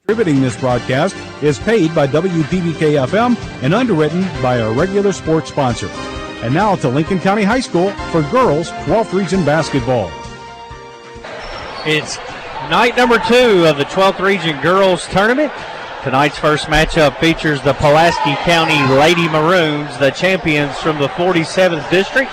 Contributing this broadcast is paid by WPBK-FM and underwritten by our regular sports sponsor. And now to Lincoln County High School for girls 12th Region basketball. It's night number 2 of the 12th Region Girls Tournament. Tonight's first matchup features the Pulaski County Lady Maroons, the champions from the 47th District,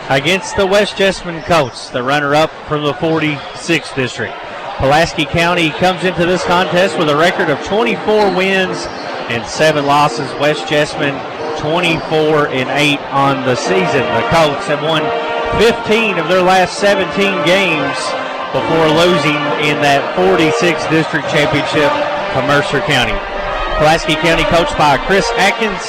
against the West Jessamine Colts, the runner-up from the 46th District. Pulaski County comes into this contest with a record of 24 wins and 7 losses. West Jessamine 24-8 on the season. The Colts have won 15 of their last 17 games before losing in that 46th District Championship to Mercer County. Pulaski County coached by Chris Atkins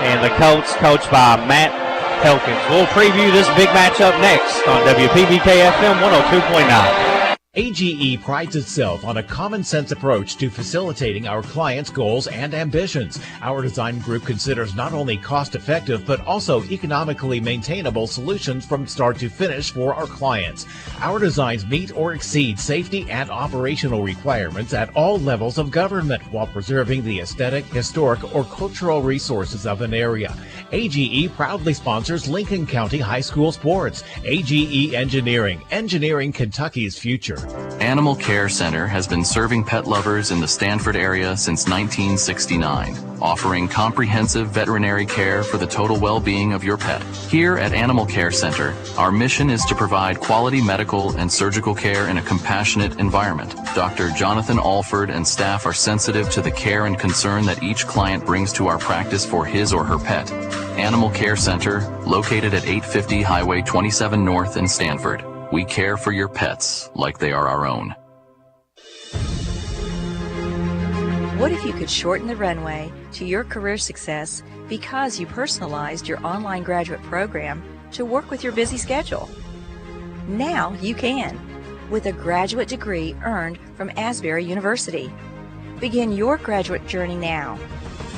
and the Colts coached by Matt Helkins. We'll preview this big matchup next on WPBK-FM 102.9. AGE prides itself on a common-sense approach to facilitating our clients' goals and ambitions. Our design group considers not only cost-effective but also economically maintainable solutions from start to finish for our clients. Our designs meet or exceed safety and operational requirements at all levels of government while preserving the aesthetic, historic, or cultural resources of an area. AGE proudly sponsors Lincoln County High School sports. AGE Engineering, engineering Kentucky's future. Animal Care Center has been serving pet lovers in the Stanford area since 1969, offering comprehensive veterinary care for the total well-being of your pet. Here at Animal Care Center, our mission is to provide quality medical and surgical care in a compassionate environment. Dr. Jonathan Alford and staff are sensitive to the care and concern that each client brings to our practice for his or her pet. Animal Care Center, located at 850 Highway 27 North in Stanford. We care for your pets like they are our own. What if you could shorten the runway to your career success because you personalized your online graduate program to work with your busy schedule? Now you can, with a graduate degree earned from Asbury University. Begin your graduate journey now.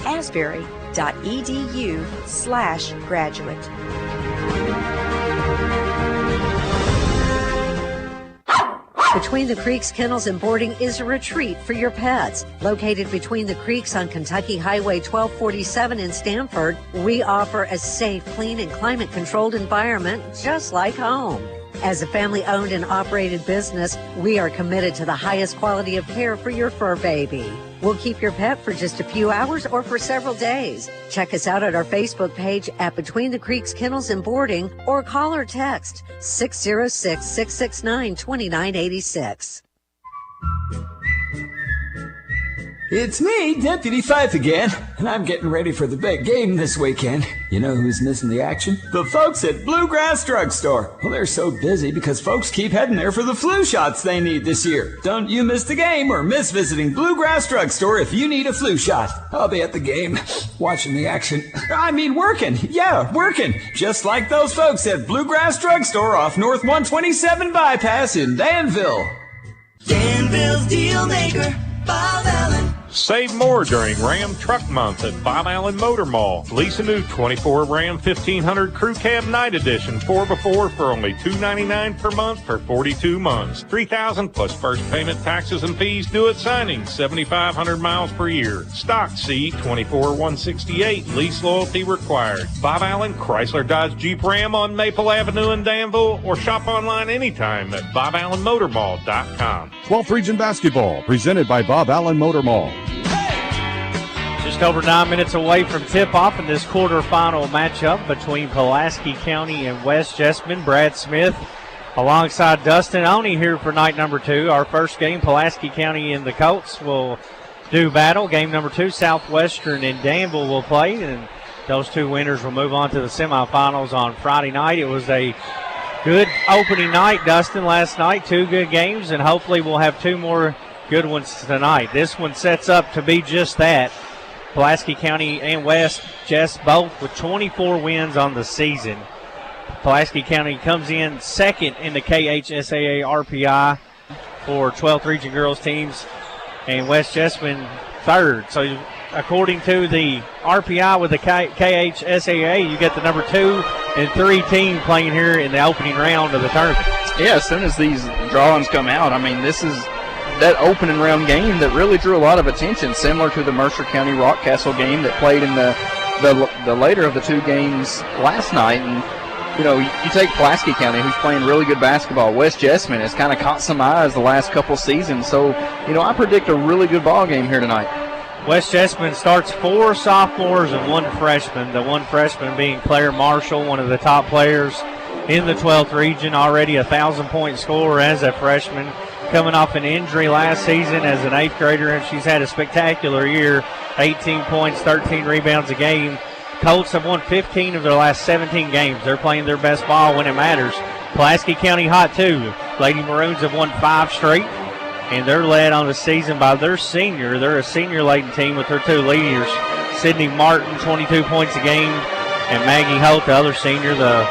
asbury.edu/graduate. Between the Creeks Kennels and Boarding is a retreat for your pets. Located between the creeks on Kentucky Highway 1247 in Stanford, we offer a safe, clean, and climate-controlled environment just like home. As a family-owned and operated business, we are committed to the highest quality of care for your fur baby. We'll keep your pet for just a few hours or for several days. Check us out at our Facebook page at Between the Creeks Kennels and Boarding or call or text 606-669-2986. It's me, Deputy Fife again, and I'm getting ready for the big game this weekend. You know who's missing the action? The folks at Bluegrass Drugstore. Well, they're so busy because folks keep heading there for the flu shots they need this year. Don't you miss the game or miss visiting Bluegrass Drugstore if you need a flu shot. I'll be at the game, watching the action. I mean working. Yeah, working. Just like those folks at Bluegrass Drugstore off North 127 Bypass in Danville. Danville's Deal Maker, Bob Allen. Save more during Ram Truck Month at Bob Allen Motor Mall. Lease a new 24 Ram 1500 Crew Cab Night Edition 4x4 for only $299 per month for 42 months. $3,000 plus first payment, taxes, and fees due at signing. 7,500 miles per year. Stock C 24-168. Lease loyalty required. Bob Allen Chrysler Dodge Jeep Ram on Maple Avenue in Danville, or shop online anytime at BobAllenMotorMall.com. 12th Region basketball presented by Bob Allen Motor Mall. Just over 9 minutes away from tip-off in this quarterfinal matchup between Pulaski County and West Jessamine. Brad Smith alongside Dustin Oney here for night number 2. Our first game, Pulaski County and the Colts will do battle. Game number 2, Southwestern and Danville will play, and those two winners will move on to the semifinals on Friday night. It was a good opening night, Dustin, last night. 2 good games, and hopefully we'll have 2 more good ones tonight. This one sets up to be just that. Pulaski County and West Jess both with 24 wins on the season. Pulaski County comes in second in the KHSAA RPI for 12th Region girls teams, and West Jessamine third. So according to the RPI with the KHSAA, you get the number 2 and 3 team playing here in the opening round of the tournament. Yeah, as soon as these drawings come out, I mean, this is that opening round game that really drew a lot of attention, similar to the Mercer County Rockcastle game that played in the later of the two games last night. And you take Pulaski County, who's playing really good basketball. West Jessamine has kind of caught some eyes the last couple seasons. So, I predict a really good ball game here tonight. West Jessamine starts 4 sophomores and 1 freshman. The 1 freshman being Claire Marshall, one of the top players in the 12th region, already a 1,000-point scorer as a freshman, coming off an injury last season as an 8th grader, and she's had a spectacular year, 18 points, 13 rebounds a game. Colts have won 15 of their last 17 games. They're playing their best ball when it matters. Pulaski County hot too. Lady Maroons have won 5 straight, and they're led on the season by their senior. They're a senior-laden team with their 2 leaders, Sydney Martin, 22 points a game, and Maggie Holt, the other senior, the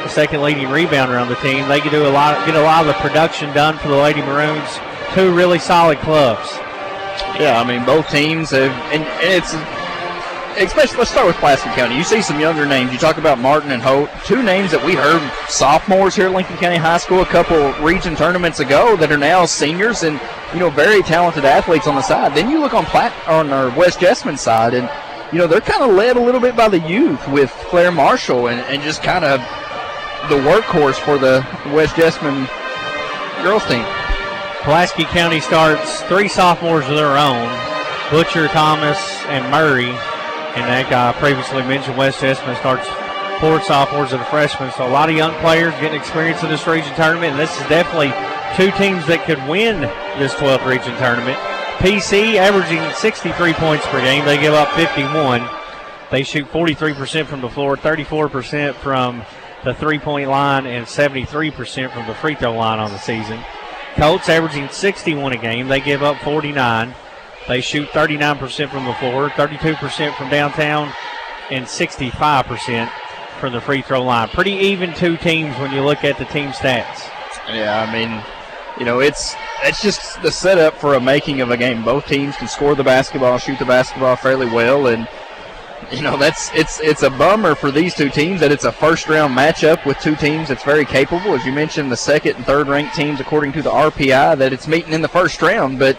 second leading rebounder on the team. They can get a lot of the production done for the Lady Maroons. 2 really solid clubs. Yeah, both teams have, and it's especially, let's start with Pulaski County. You see some younger names. You talk about Martin and Holt, 2 names that we heard sophomores here at Lincoln County High School a couple region tournaments ago that are now seniors and, very talented athletes on the side. Then you look on our West Jessamine side, and, they're kind of led a little bit by the youth with Claire Marshall and just kind of the workhorse for the West Jessamine girls team. Pulaski County starts 3 sophomores of their own, Butcher, Thomas, and Murray. And that guy previously mentioned, West Jessamine starts 4 sophomores and a freshman. So a lot of young players getting experience in this region tournament. And this is definitely 2 teams that could win this 12th region tournament. PC averaging 63 points per game. They give up 51. They shoot 43% from the floor, 34% from the three-point line, and 73% from the free throw line on the season. Colts averaging 61 a game. They give up 49. They shoot 39% from the floor, 32% from downtown, and 65% from the free throw line. Pretty even 2 teams when you look at the team stats. Yeah, it's just the setup for a making of a game. Both teams can score the basketball, shoot the basketball fairly well, and it's a bummer for these 2 teams that it's a first-round matchup with 2 teams that's very capable. As you mentioned, the 2nd and 3rd ranked teams according to the RPI, that it's meeting in the first round, but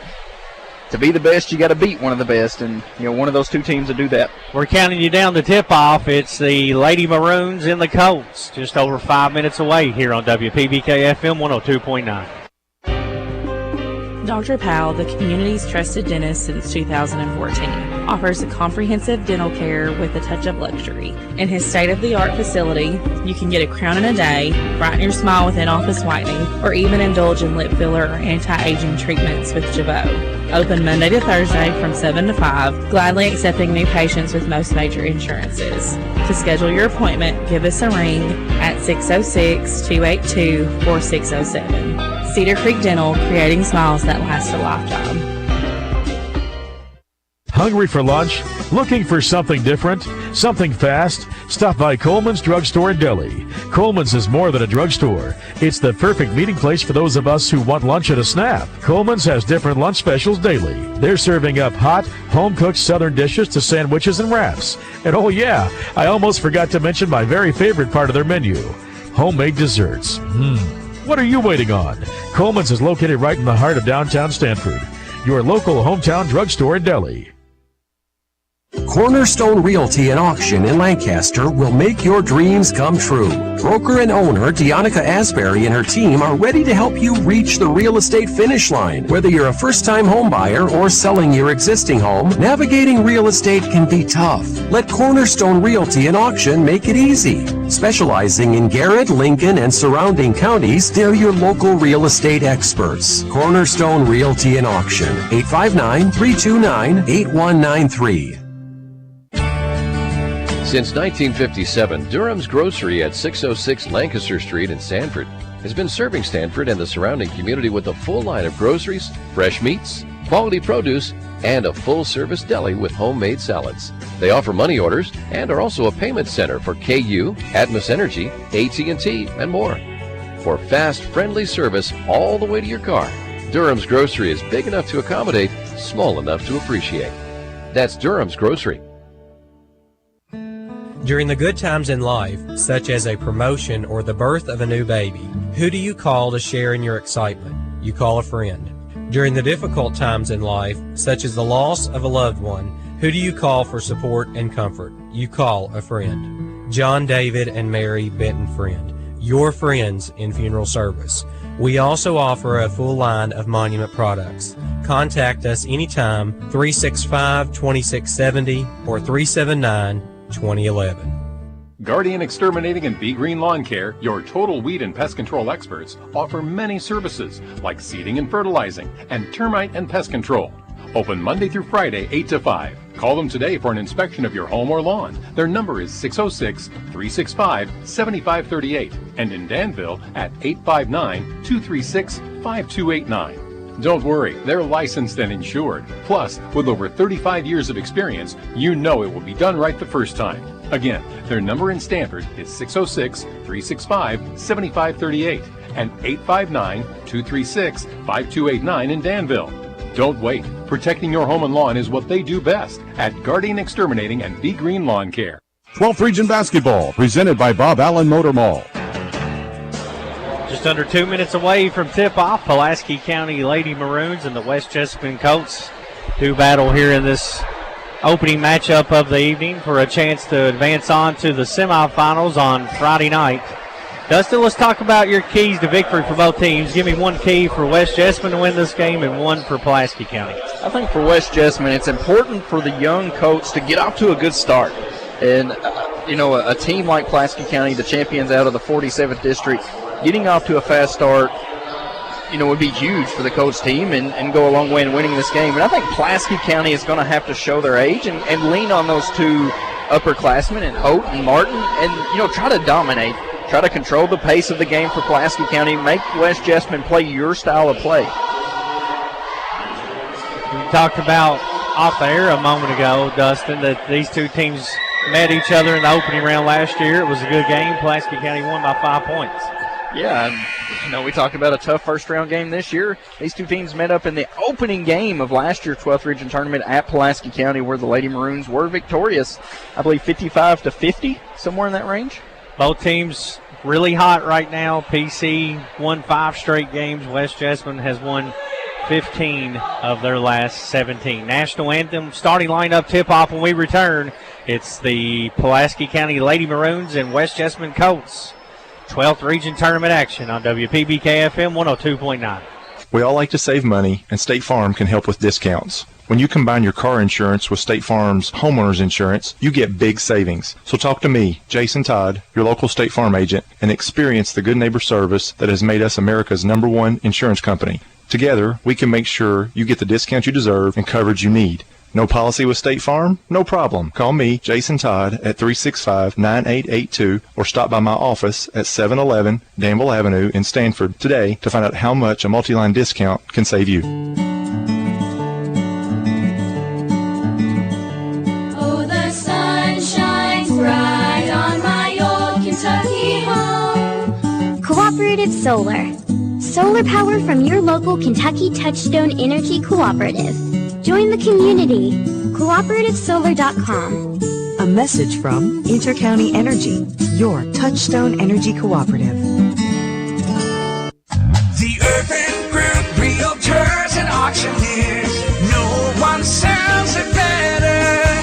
to be the best, you got to beat one of the best, and one of those 2 teams to do that. We're counting you down to tip-off. It's the Lady Maroons and the Colts, just over 5 minutes away here on WPBK FM 102.9. Dr. Powell, the community's trusted dentist since 2014, offers a comprehensive dental care with a touch of luxury. In his state-of-the-art facility, you can get a crown in a day, brighten your smile with in-office whitening, or even indulge in lip filler or anti-aging treatments with Jabot. Open Monday to Thursday from 7 to 5, gladly accepting new patients with most major insurances. To schedule your appointment, give us a ring at 606-282-4607. Cedar Creek Dental, creating smiles that last a lifetime. Hungry for lunch? Looking for something different? Something fast? Stop by Coleman's Drugstore and Deli. Coleman's is more than a drugstore. It's the perfect meeting place for those of us who want lunch at a snap. Coleman's has different lunch specials daily. They're serving up hot, home-cooked southern dishes to sandwiches and wraps. And oh yeah, I almost forgot to mention my very favorite part of their menu, homemade desserts. What are you waiting on? Coleman's is located right in the heart of downtown Stanford. Your local hometown drugstore and deli. Cornerstone Realty and Auction in Lancaster will make your dreams come true. Broker and owner Deonica Asbury and her team are ready to help you reach the real estate finish line. Whether you're a first-time home buyer or selling your existing home, navigating real estate can be tough. Let Cornerstone Realty and Auction make it easy. Specializing in Garrett, Lincoln, and surrounding counties, they're your local real estate experts. Cornerstone Realty and Auction, 859-329-8193. Since 1957, Durham's Grocery at 606 Lancaster Street in Stanford has been serving Stanford and the surrounding community with a full line of groceries, fresh meats, quality produce, and a full-service deli with homemade salads. They offer money orders and are also a payment center for KU, Atmos Energy, AT&T, and more. For fast, friendly service all the way to your car, Durham's Grocery is big enough to accommodate, small enough to appreciate. That's Durham's Grocery. During the good times in life, such as a promotion or the birth of a new baby, who do you call to share in your excitement? You call a friend. During the difficult times in life, such as the loss of a loved one, who do you call for support and comfort? You call a friend. John David and Mary Benton Friend, your friends in funeral service. We also offer a full line of Monument products. Contact us anytime, 365-2670 or 379-2011. Guardian Exterminating and Be Green Lawn Care, your total weed and pest control experts, offer many services like seeding and fertilizing and termite and pest control. Open Monday through Friday, 8 to 5. Call them today for an inspection of your home or lawn. Their number is 606-365-7538 and in Danville at 859-236-5289. Don't worry, they're licensed and insured. Plus, with over 35 years of experience, you know it will be done right the first time. Again, their number in Stanford is 606-365-7538 and 859-236-5289 in Danville. Don't wait. Protecting your home and lawn is what they do best at Guardian Exterminating and Be Green Lawn Care. 12th Region Basketball, presented by Bob Allen Motor Mall. Just under 2 minutes away from tip-off, Pulaski County Lady Maroons and the West Jessamine Colts do battle here in this opening matchup of the evening for a chance to advance on to the semifinals on Friday night. Dustin, let's talk about your keys to victory for both teams. Give me one key for West Jessamine to win this game and one for Pulaski County. I think for West Jessamine, it's important for the young Colts to get off to a good start. And, a team like Pulaski County, the champions out of the 47th district, getting off to a fast start, would be huge for the Colts team and go a long way in winning this game. And I think Pulaski County is going to have to show their age and lean on those two upperclassmen, and Holt and Martin, and, try to dominate. Try to control the pace of the game for Pulaski County. Make West Jessamine play your style of play. We talked about off the air a moment ago, Dustin, that these two teams met each other in the opening round last year. It was a good game. Pulaski County won by 5 points. Yeah, we talked about a tough first-round game this year. These two teams met up in the opening game of last year's 12th Region Tournament at Pulaski County, where the Lady Maroons were victorious, I believe 55-50, somewhere in that range. Both teams really hot right now. PC won 5 straight games. West Jessamine has won 15 of their last 17. National Anthem starting lineup tip-off when we return. It's the Pulaski County Lady Maroons and West Jessamine Colts. 12th Region Tournament action on WPBK-FM 102.9. We all like to save money, and State Farm can help with discounts. When you combine your car insurance with State Farm's homeowner's insurance, you get big savings. So talk to me, Jason Todd, your local State Farm agent, and experience the good neighbor service that has made us America's #1 insurance company. Together, we can make sure you get the discount you deserve and coverage you need. No policy with State Farm? No problem. Call me, Jason Todd, at 365-9882 or stop by my office at 711 Danville Avenue in Stanford today to find out how much a multi-line discount can save you. Oh, the sun shines bright on my old Kentucky home. Cooperative Solar. Solar power from your local Kentucky Touchstone Energy Cooperative. Join the community. CooperativeSolar.com. A message from Intercounty Energy, your Touchstone Energy Cooperative. The Urban Group Realtors and Auctioneers. No one sells it better.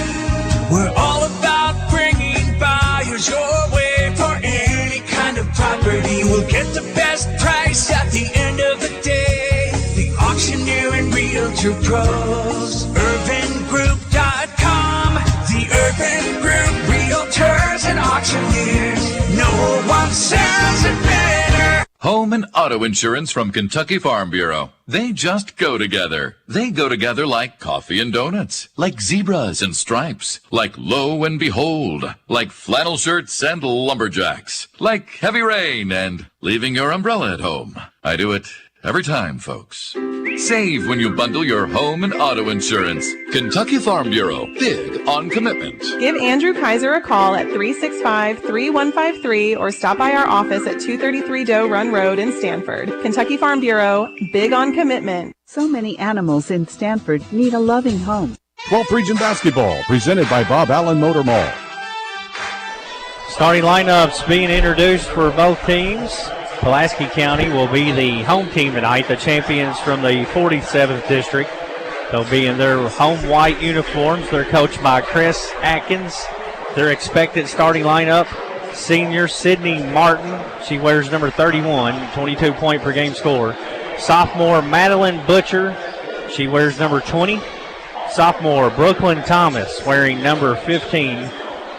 We're all about bringing buyers your way for any kind of property. We'll get the best price at the end of the day. The Auctioneer and Realtor Pros. UrbanGroup.com. The Urban Group Realtors and Auctioneers. No one sells it better. Home and auto insurance from Kentucky Farm Bureau. They just go together. They go together like coffee and donuts, like zebras and stripes, like lo and behold, like flannel shirts and lumberjacks, like heavy rain and leaving your umbrella at home. I do it every time, folks. Save when you bundle your home and auto insurance. Kentucky Farm Bureau, big on commitment. Give Andrew Kaiser a call at 365-3153 or stop by our office at 233 Doe Run Road in Stanford. Kentucky Farm Bureau, big on commitment. So many animals in Stanford need a loving home. 12th Region Basketball, presented by Bob Allen Motor Mall. Starting lineups being introduced for both teams. Pulaski County will be the home team tonight, the champions from the 47th district. They'll be in their home white uniforms. They're coached by Chris Atkins. Their expected starting lineup, senior Sydney Martin. She wears number 31, 22-point per game scorer. Sophomore Madeline Butcher. She wears number 20. Sophomore Brooklyn Thomas wearing number 15.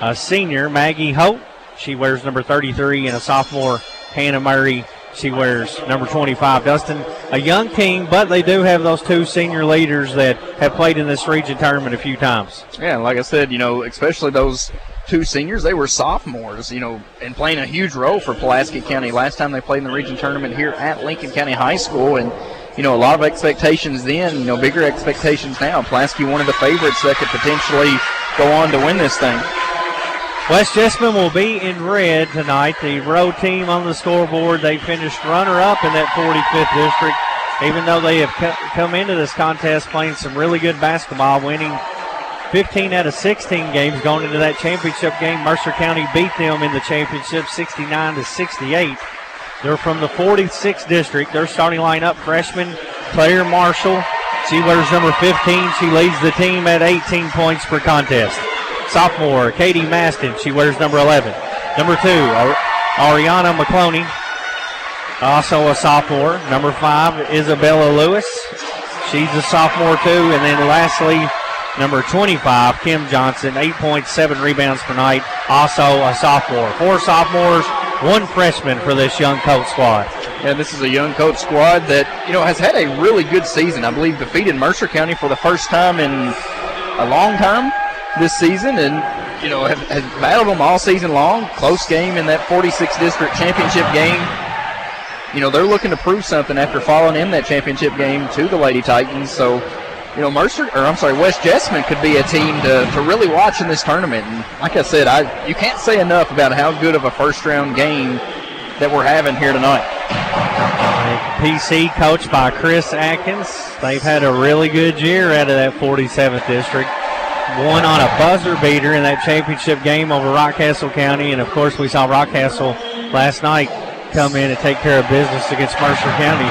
A senior Maggie Hope. She wears number 33. And a sophomore Hannah Murray. She wears number 25. Dustin, a young team, but they do have those two senior leaders that have played in this region tournament a few times. Yeah, like I said, especially those two seniors, they were sophomores, and playing a huge role for Pulaski County. Last time they played in the region tournament here at Lincoln County High School, and, a lot of expectations then, bigger expectations now. Pulaski one of the favorites that could potentially go on to win this thing. West Jessamine will be in red tonight. The road team on the scoreboard, they finished runner-up in that 45th district, even though they have come into this contest playing some really good basketball, winning 15 out of 16 games going into that championship game. Mercer County beat them in the championship 69-68. They're from the 46th district. Their starting lineup, freshman Claire Marshall. She wears number 15. She leads the team at 18 points per contest. Sophomore Katie Maston. She wears number 11. Number 2, Ariana McCloney. Also a sophomore. Number 5, Isabella Lewis. She's a sophomore too. And then lastly, number 25, Kim Johnson, 8.7 rebounds per night, also a sophomore. 4 sophomores, 1 freshman for this young coach squad. Yeah, this is a young coach squad that, has had a really good season. I believe defeated Mercer County for the first time in a long time this season, and, has battled them all season long. Close game in that 46th district championship game. They're looking to prove something after falling in that championship game to the Lady Titans. So, West Jessamine could be a team to really watch in this tournament. And like I said, you can't say enough about how good of a first-round game that we're having here tonight. PC coached by Chris Atkins. They've had a really good year out of that 47th district. Won on a buzzer beater in that championship game over Rockcastle County. And, of course, we saw Rockcastle last night come in and take care of business against Mercer County.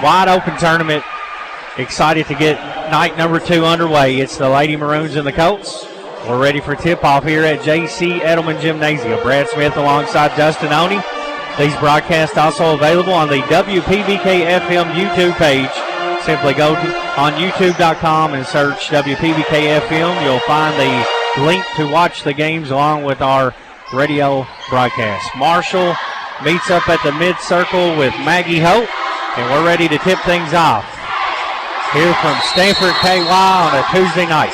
Wide open tournament. Excited to get night number 2 underway. It's the Lady Maroons and the Colts. We're ready for tip-off here at J.C. Edelman Gymnasium. Brad Smith alongside Dustin Oney. These broadcasts also available on the WPBK-FM YouTube page. Simply go on YouTube.com and search WPBK-FM. You'll find the link to watch the games along with our radio broadcast. Marshall meets up at the mid-circle with Maggie Hope, and we're ready to tip things off here from Stanford KY on a Tuesday night.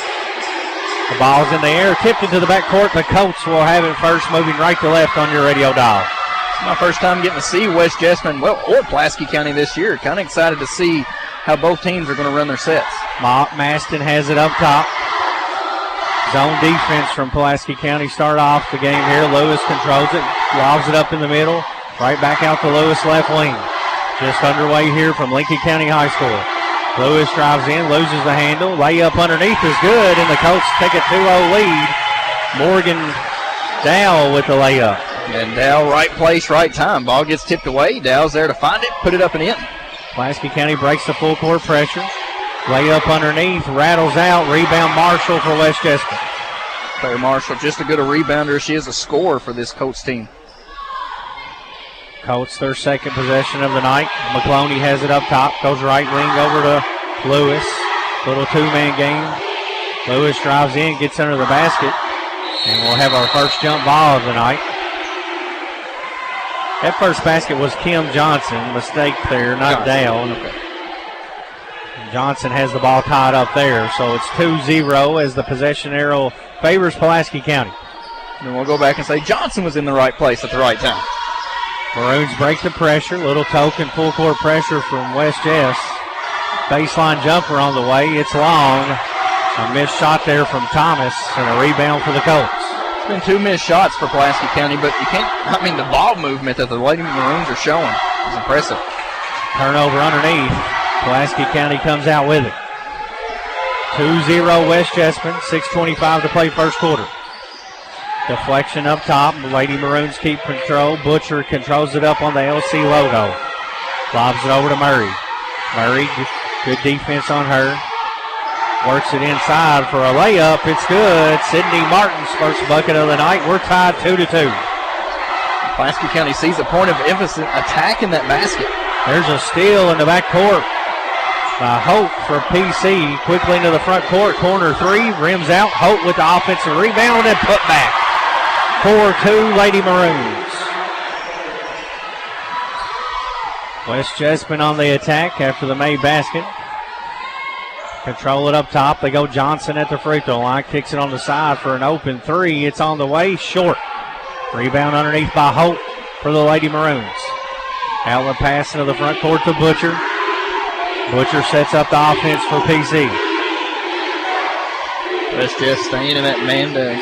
The ball's in the air, tipped into the backcourt. The Colts will have it first, moving right to left on your radio dial. It's my first time getting to see West Jessamine, or Pulaski County this year. Kind of excited to see how both teams are going to run their sets. Maston has it up top. Zone defense from Pulaski County start off the game here. Lewis controls it, lobs it up in the middle, right back out to Lewis left wing. Just underway here from Lincoln County High School. Lewis drives in, loses the handle. Layup underneath is good, and the Colts take a 2-0 lead. Morgan Dow with the layup. And Dow, right place, right time. Ball gets tipped away. Dow's there to find it, put it up and in. Pulaski County breaks the full court pressure. Layup underneath, rattles out. Rebound Marshall for West Jessamine. Claire Marshall, just as good a rebounder as she is a scorer for this Colts team. Colts, their second possession of the night. McCloney has it up top, goes right wing over to Lewis. Little two-man game. Lewis drives in, gets under the basket, and we'll have our first jump ball of the night. That first basket was Kim Johnson. Mistake there, not down. Okay. Johnson has the ball tied up there, so it's 2-0 as the possession arrow favors Pulaski County. And we'll go back and say Johnson was in the right place at the right time. Maroons break the pressure. Little token full court pressure from West Jess. Baseline jumper on the way. It's long. A missed shot there from Thomas and a rebound for the Colts. It's been 2 missed shots for Pulaski County, but the ball movement that the Lady Maroons are showing is impressive. Turnover underneath. Pulaski County comes out with it. 2-0 West Jessamine. 6:25 to play first quarter. Deflection up top. Lady Maroons keep control. Butcher controls it up on the LC logo. Lobs it over to Murray. Murray, good defense on her. Works it inside for a layup. It's good. Sydney Martin's first bucket of the night. We're tied 2-2. Pulaski County sees a point of emphasis attacking that basket. There's a steal in the back court by Hope for PC. Quickly into the front court. Corner three. Rims out. Hope with the offensive rebound and put back. 4-2 Lady Maroons. West Jessamine on the attack after the made basket. Control it up top. They go Johnson at the free throw line. Kicks it on the side for an open three. It's on the way. Short. Rebound underneath by Hope for the Lady Maroons. Outlet pass into the front court to Butcher. Butcher sets up the offense for PC. Let's just staying in that man down.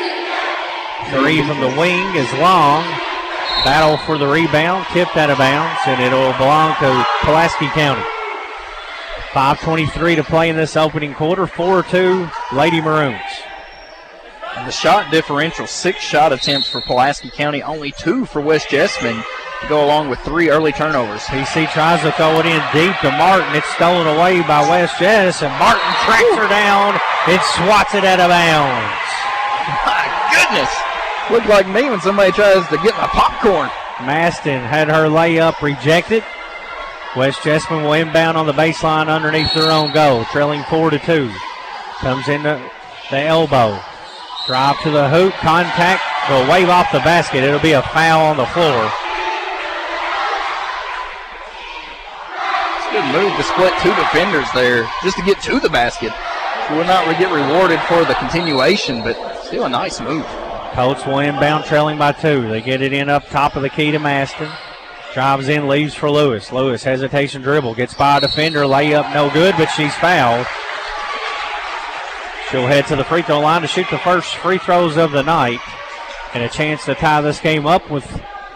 Three from the wing is long. Battle for the rebound. Tipped out of bounds, and it'll belong to Pulaski County. 5:23 to play in this opening quarter. 4-2 Lady Maroons. And the shot differential, 6 shot attempts for Pulaski County, only 2 for West Jessamine to go along with 3 early turnovers. PC tries to throw it in deep to Martin. It's stolen away by West Jess, and Martin tracks her down and swats it out of bounds. My goodness. Looked like me when somebody tries to get my popcorn. Maston had her layup rejected. West Jessamine will inbound on the baseline underneath their own goal, trailing 4-2. Comes into the elbow. Drive to the hoop, contact, will wave off the basket. It'll be a foul on the floor. It's a good move to split 2 defenders there just to get to the basket. You will not get rewarded for the continuation, but still a nice move. Colts will inbound trailing by 2. They get it in up top of the key to Maston. Drives in, leaves for Lewis. Lewis, hesitation dribble, gets by a defender, layup no good, but she's fouled. She'll head to the free throw line to shoot the first free throws of the night, and a chance to tie this game up with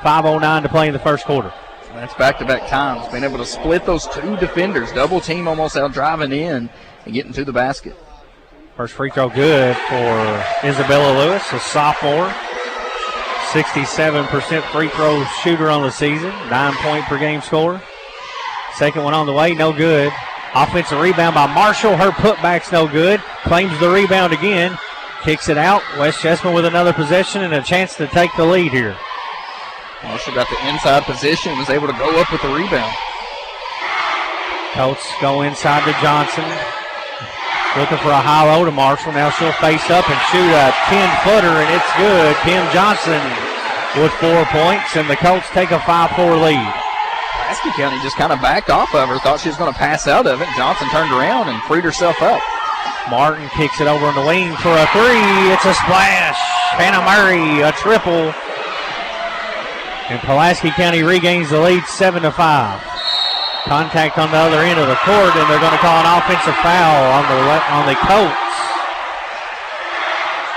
5:09 to play in the first quarter. That's back-to-back times, being able to split those 2 defenders, double team almost out driving in and getting to the basket. First free throw good for Isabella Lewis, a sophomore. 67% free throw shooter on the season, 9-point per game scorer. Second one on the way, no good. Offensive rebound by Marshall. Her putback's no good. Claims the rebound again. Kicks it out. West Jessamine with another possession and a chance to take the lead here. Marshall got the inside position, was able to go up with the rebound. Colts go inside to Johnson. Looking for a high-low to Marshall. Now she'll face up and shoot a 10-footer, and it's good. Kim Johnson with 4 points, and the Colts take a 5-4 lead. Pulaski County just kind of backed off of her, thought she was going to pass out of it. Johnson turned around and freed herself up. Martin kicks it over on the wing for a 3. It's a splash. Hannah Murray, a triple. And Pulaski County regains the lead 7-5. Contact on the other end of the court, and they're going to call an offensive foul on the Colts.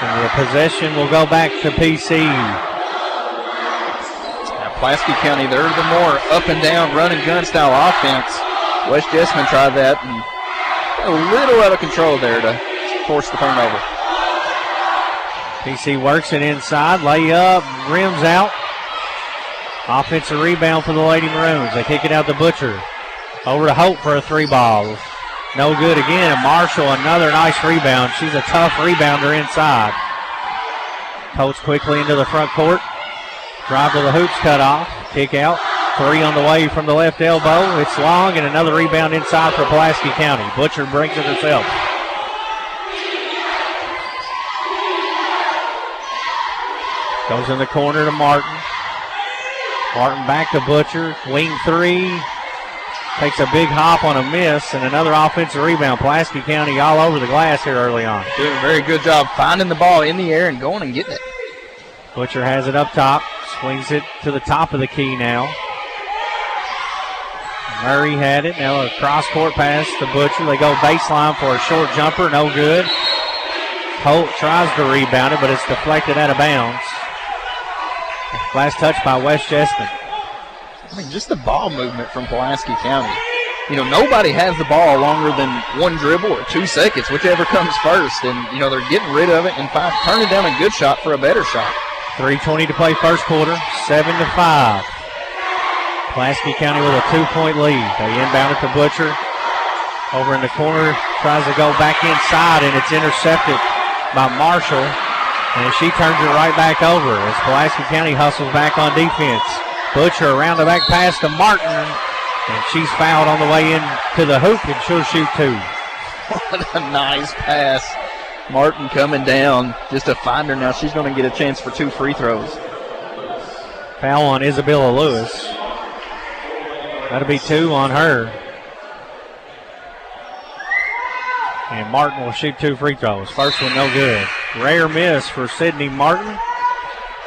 And the possession will go back to PC. Now, Pulaski County, they're the more up and down, run and gun style offense. West Jessamine tried that and got a little out of control there to force the turnover. PC works it inside, layup, rims out. Offensive rebound for the Lady Maroons. They kick it out to Butcher. Over to Hope for a 3-ball. No good again. And Marshall, another nice rebound. She's a tough rebounder inside. Colts quickly into the front court. Drive to the hoops, cut off. Kick out. 3 on the way from the left elbow. It's long, and another rebound inside for Pulaski County. Butcher brings it herself. Goes in the corner to Martin. Martin back to Butcher. Wing 3. Takes a big hop on a miss, and another offensive rebound. Pulaski County all over the glass here early on. Doing a very good job finding the ball in the air and going and getting it. Butcher has it up top. Swings it to the top of the key now. Murray had it. Now a cross-court pass to Butcher. They go baseline for a short jumper. No good. Holt tries to rebound it, but it's deflected out of bounds. Last touch by West Jessamine. I mean, just the ball movement from Pulaski County. You know, nobody has the ball longer than 1 dribble or 2 seconds, whichever comes first. And, you know, they're getting rid of it and turning down a good shot for a better shot. 3:20 to play first quarter, 7-5. Pulaski County with a 2-point lead. They inbound it to Butcher. Over in the corner, tries to go back inside, and it's intercepted by Marshall. And she turns it right back over as Pulaski County hustles back on defense. Butcher around the back pass to Martin, and she's fouled on the way in to the hoop, and she'll shoot 2. What a nice pass. Martin coming down just to find her now. She's going to get a chance for 2 free throws. Foul on Isabella Lewis. That'll be 2 on her. And Martin will shoot 2 free throws. First one no good. Rare miss for Sydney Martin.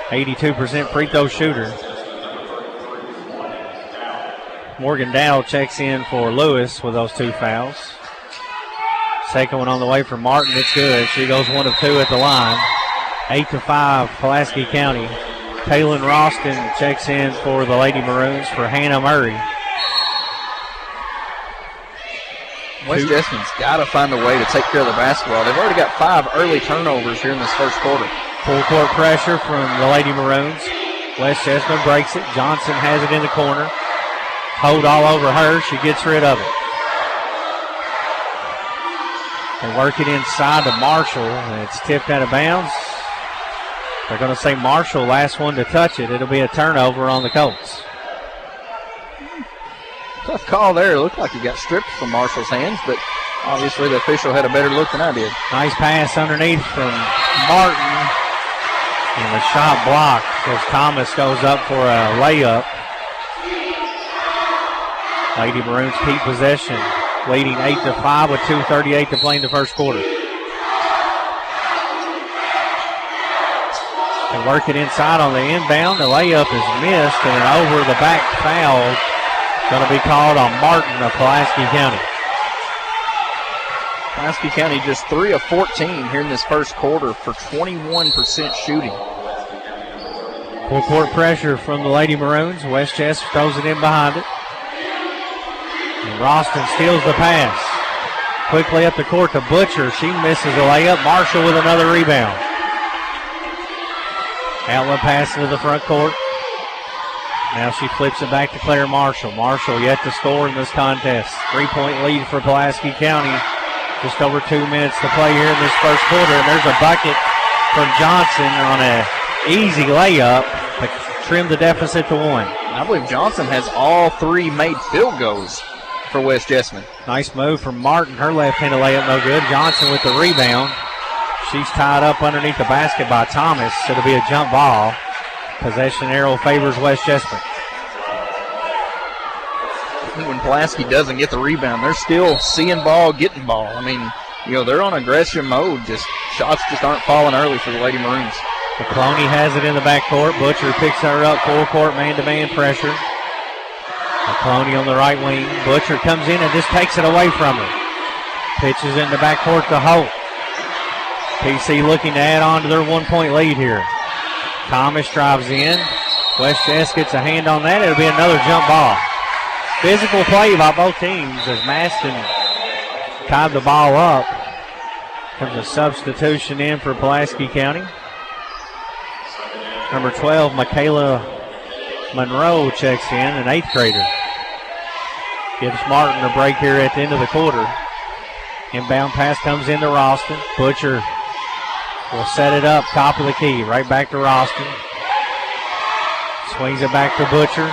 82% free throw shooter. Morgan Dow checks in for Lewis with those 2 fouls. Second one on the way for Martin. It's good. She goes 1 of 2 at the line. 8-5 Pulaski County. Kaylin Ralston checks in for the Lady Maroons for Hannah Murray. West Jessamine got to find a way to take care of the basketball. They've already got 5 early turnovers here in this first quarter. Full court pressure from the Lady Maroons. West Jessamine breaks it. Johnson has it in the corner. Hold all over her. She gets rid of it. They work it inside to Marshall, and it's tipped out of bounds. They're going to say Marshall, last one to touch it. It'll be a turnover on the Colts. Tough call there. It looked like he got stripped from Marshall's hands, but obviously the official had a better look than I did. Nice pass underneath from Martin. And the shot blocked as Thomas goes up for a layup. Lady Maroons keep possession, leading 8-5 with 2:38 to play in the first quarter. They work it inside on the inbound. The layup is missed, and an over-the-back foul going to be called on Martin of Pulaski County. Pulaski County just 3 of 14 here in this first quarter for 21% shooting. Full court pressure from the Lady Maroons. West Chest throws it in behind it. And Ralston steals the pass. Quickly up the court to Butcher. She misses a layup. Marshall with another rebound. Outlet pass into the front court. Now she flips it back to Claire Marshall. Marshall yet to score in this contest. 3-point lead for Pulaski County. Just over 2 minutes to play here in this first quarter. And there's a bucket from Johnson on an easy layup to trim the deficit to 1. I believe Johnson has all 3 made field goals for West Jessamine. Nice move from Martin. Her left-handed layup no good. Johnson with the rebound. She's tied up underneath the basket by Thomas. It'll be a jump ball. Possession arrow favors West Jessamine. When Pulaski doesn't get the rebound, they're still seeing ball, getting ball. I mean, they're on aggression mode. Just shots just aren't falling early for the Lady Maroons. McCloney has it in the backcourt. Butcher picks her up. Full court man-to-man pressure. McCloney on the right wing. Butcher comes in and just takes it away from her. Pitches in the backcourt to Holt. PC looking to add on to their 1-point lead here. Thomas drives in. West Jess gets a hand on that. It'll be another jump ball. Physical play by both teams as Maston tied the ball up. Comes a substitution in for Pulaski County. Number 12, Michaela Monroe checks in, an 8th grader. Gives Martin a break here at the end of the quarter. Inbound pass comes into Ralston. Butcher will set it up, top of the key, right back to Ralston. Swings it back to Butcher.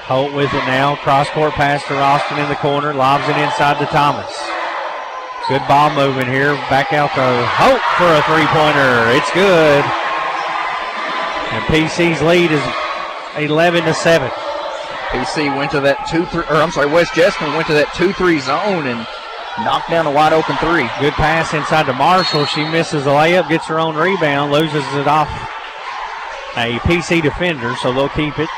Holt with it now. Cross-court pass to Ralston in the corner. Lobs it inside to Thomas. Good ball movement here. Back out to Holt for a three-pointer. It's good. And PC's lead is 11-7. PC went to that 2-3, West Jessamine went to that 2-3 zone and knocked down a wide open 3. Good pass inside to Marshall. She misses the layup, gets her own rebound, loses it off a PC defender, so they'll keep it.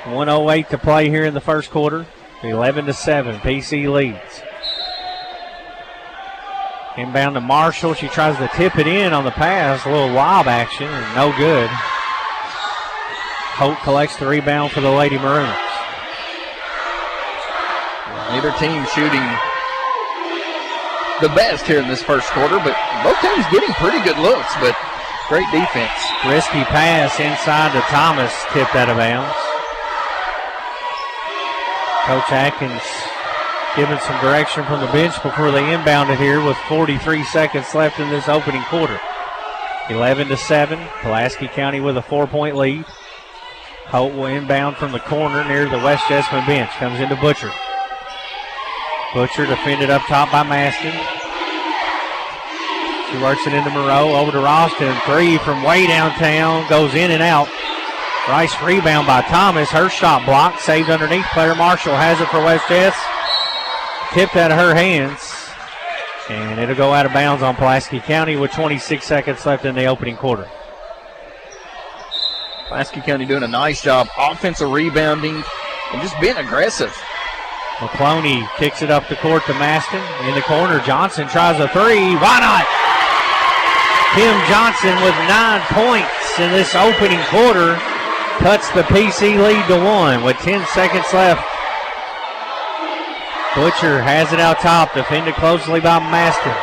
1:08 to play here in the first quarter. 11-7. PC leads. Inbound to Marshall. She tries to tip it in on the pass. A little lob action and no good. Holt collects the rebound for the Lady Maroons. Neither team shooting the best here in this first quarter, but both teams getting pretty good looks. But Great defense. Risky pass inside to Thomas, tipped out of bounds. Coach Atkins giving some direction from the bench before they inbound it here with 43 seconds left in this opening quarter. 11-7, Pulaski County with a 4-point lead. Holt will inbound from the corner near the West Jessamine bench. Comes into Butcher. Butcher defended up top by Maston. She works it into Moreau, over to Ralston. 3 from way downtown, goes in and out. Nice rebound by Thomas. Her shot blocked, saved underneath. Claire Marshall has it for West Jess. Tipped out of her hands. And it'll go out of bounds on Pulaski County with 26 seconds left in the opening quarter. Pulaski County doing a nice job offensive rebounding and just being aggressive. McCloney kicks it up the court to Maston. In the corner, Johnson tries a 3. Why not? Kim Johnson with 9 points in this opening quarter. Cuts the PC lead to 1 with 10 seconds left. Butcher has it out top, defended closely by Maston.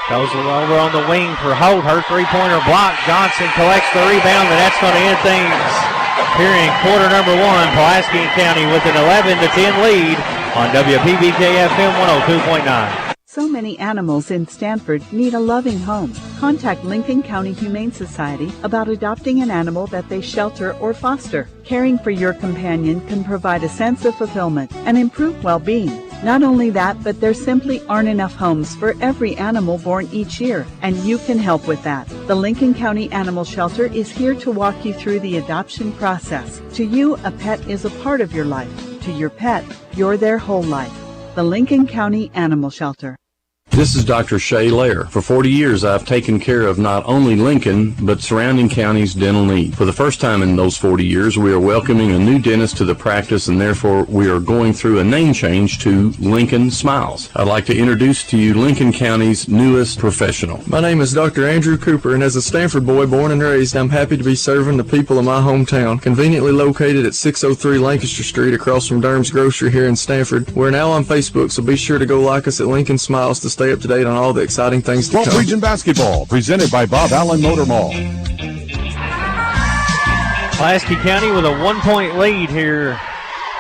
Goes over on the wing for Holt. Her three-pointer blocked. Johnson collects the rebound, and that's going to end things here in quarter number 1. Pulaski County with an 11-10 lead on WPBK-FM 102.9. So many animals in Stanford need a loving home. Contact Lincoln County Humane Society about adopting an animal that they shelter or foster. Caring for your companion can provide a sense of fulfillment and improve well-being. Not only that, but there simply aren't enough homes for every animal born each year, and you can help with that. The Lincoln County Animal Shelter is here to walk you through the adoption process. To you, a pet is a part of your life. To your pet, you're their whole life. The Lincoln County Animal Shelter. This is Dr. Shay Lair. For 40 years, I've taken care of not only Lincoln, but surrounding counties' dental needs. For the first time in those 40 years, we are welcoming a new dentist to the practice, and therefore we are going through a name change to Lincoln Smiles. I'd like to introduce to you Lincoln County's newest professional. My name is Dr. Andrew Cooper, and as a Stanford boy born and raised, I'm happy to be serving the people of my hometown. Conveniently located at 603 Lancaster Street across from Durham's Grocery here in Stanford. We're now on Facebook, so be sure to go like us at Lincoln Smiles to stay up to date on all the exciting things to 12th come. Region Basketball, presented by Bob Allen Motor Mall. Pulaski County with a 1-point lead here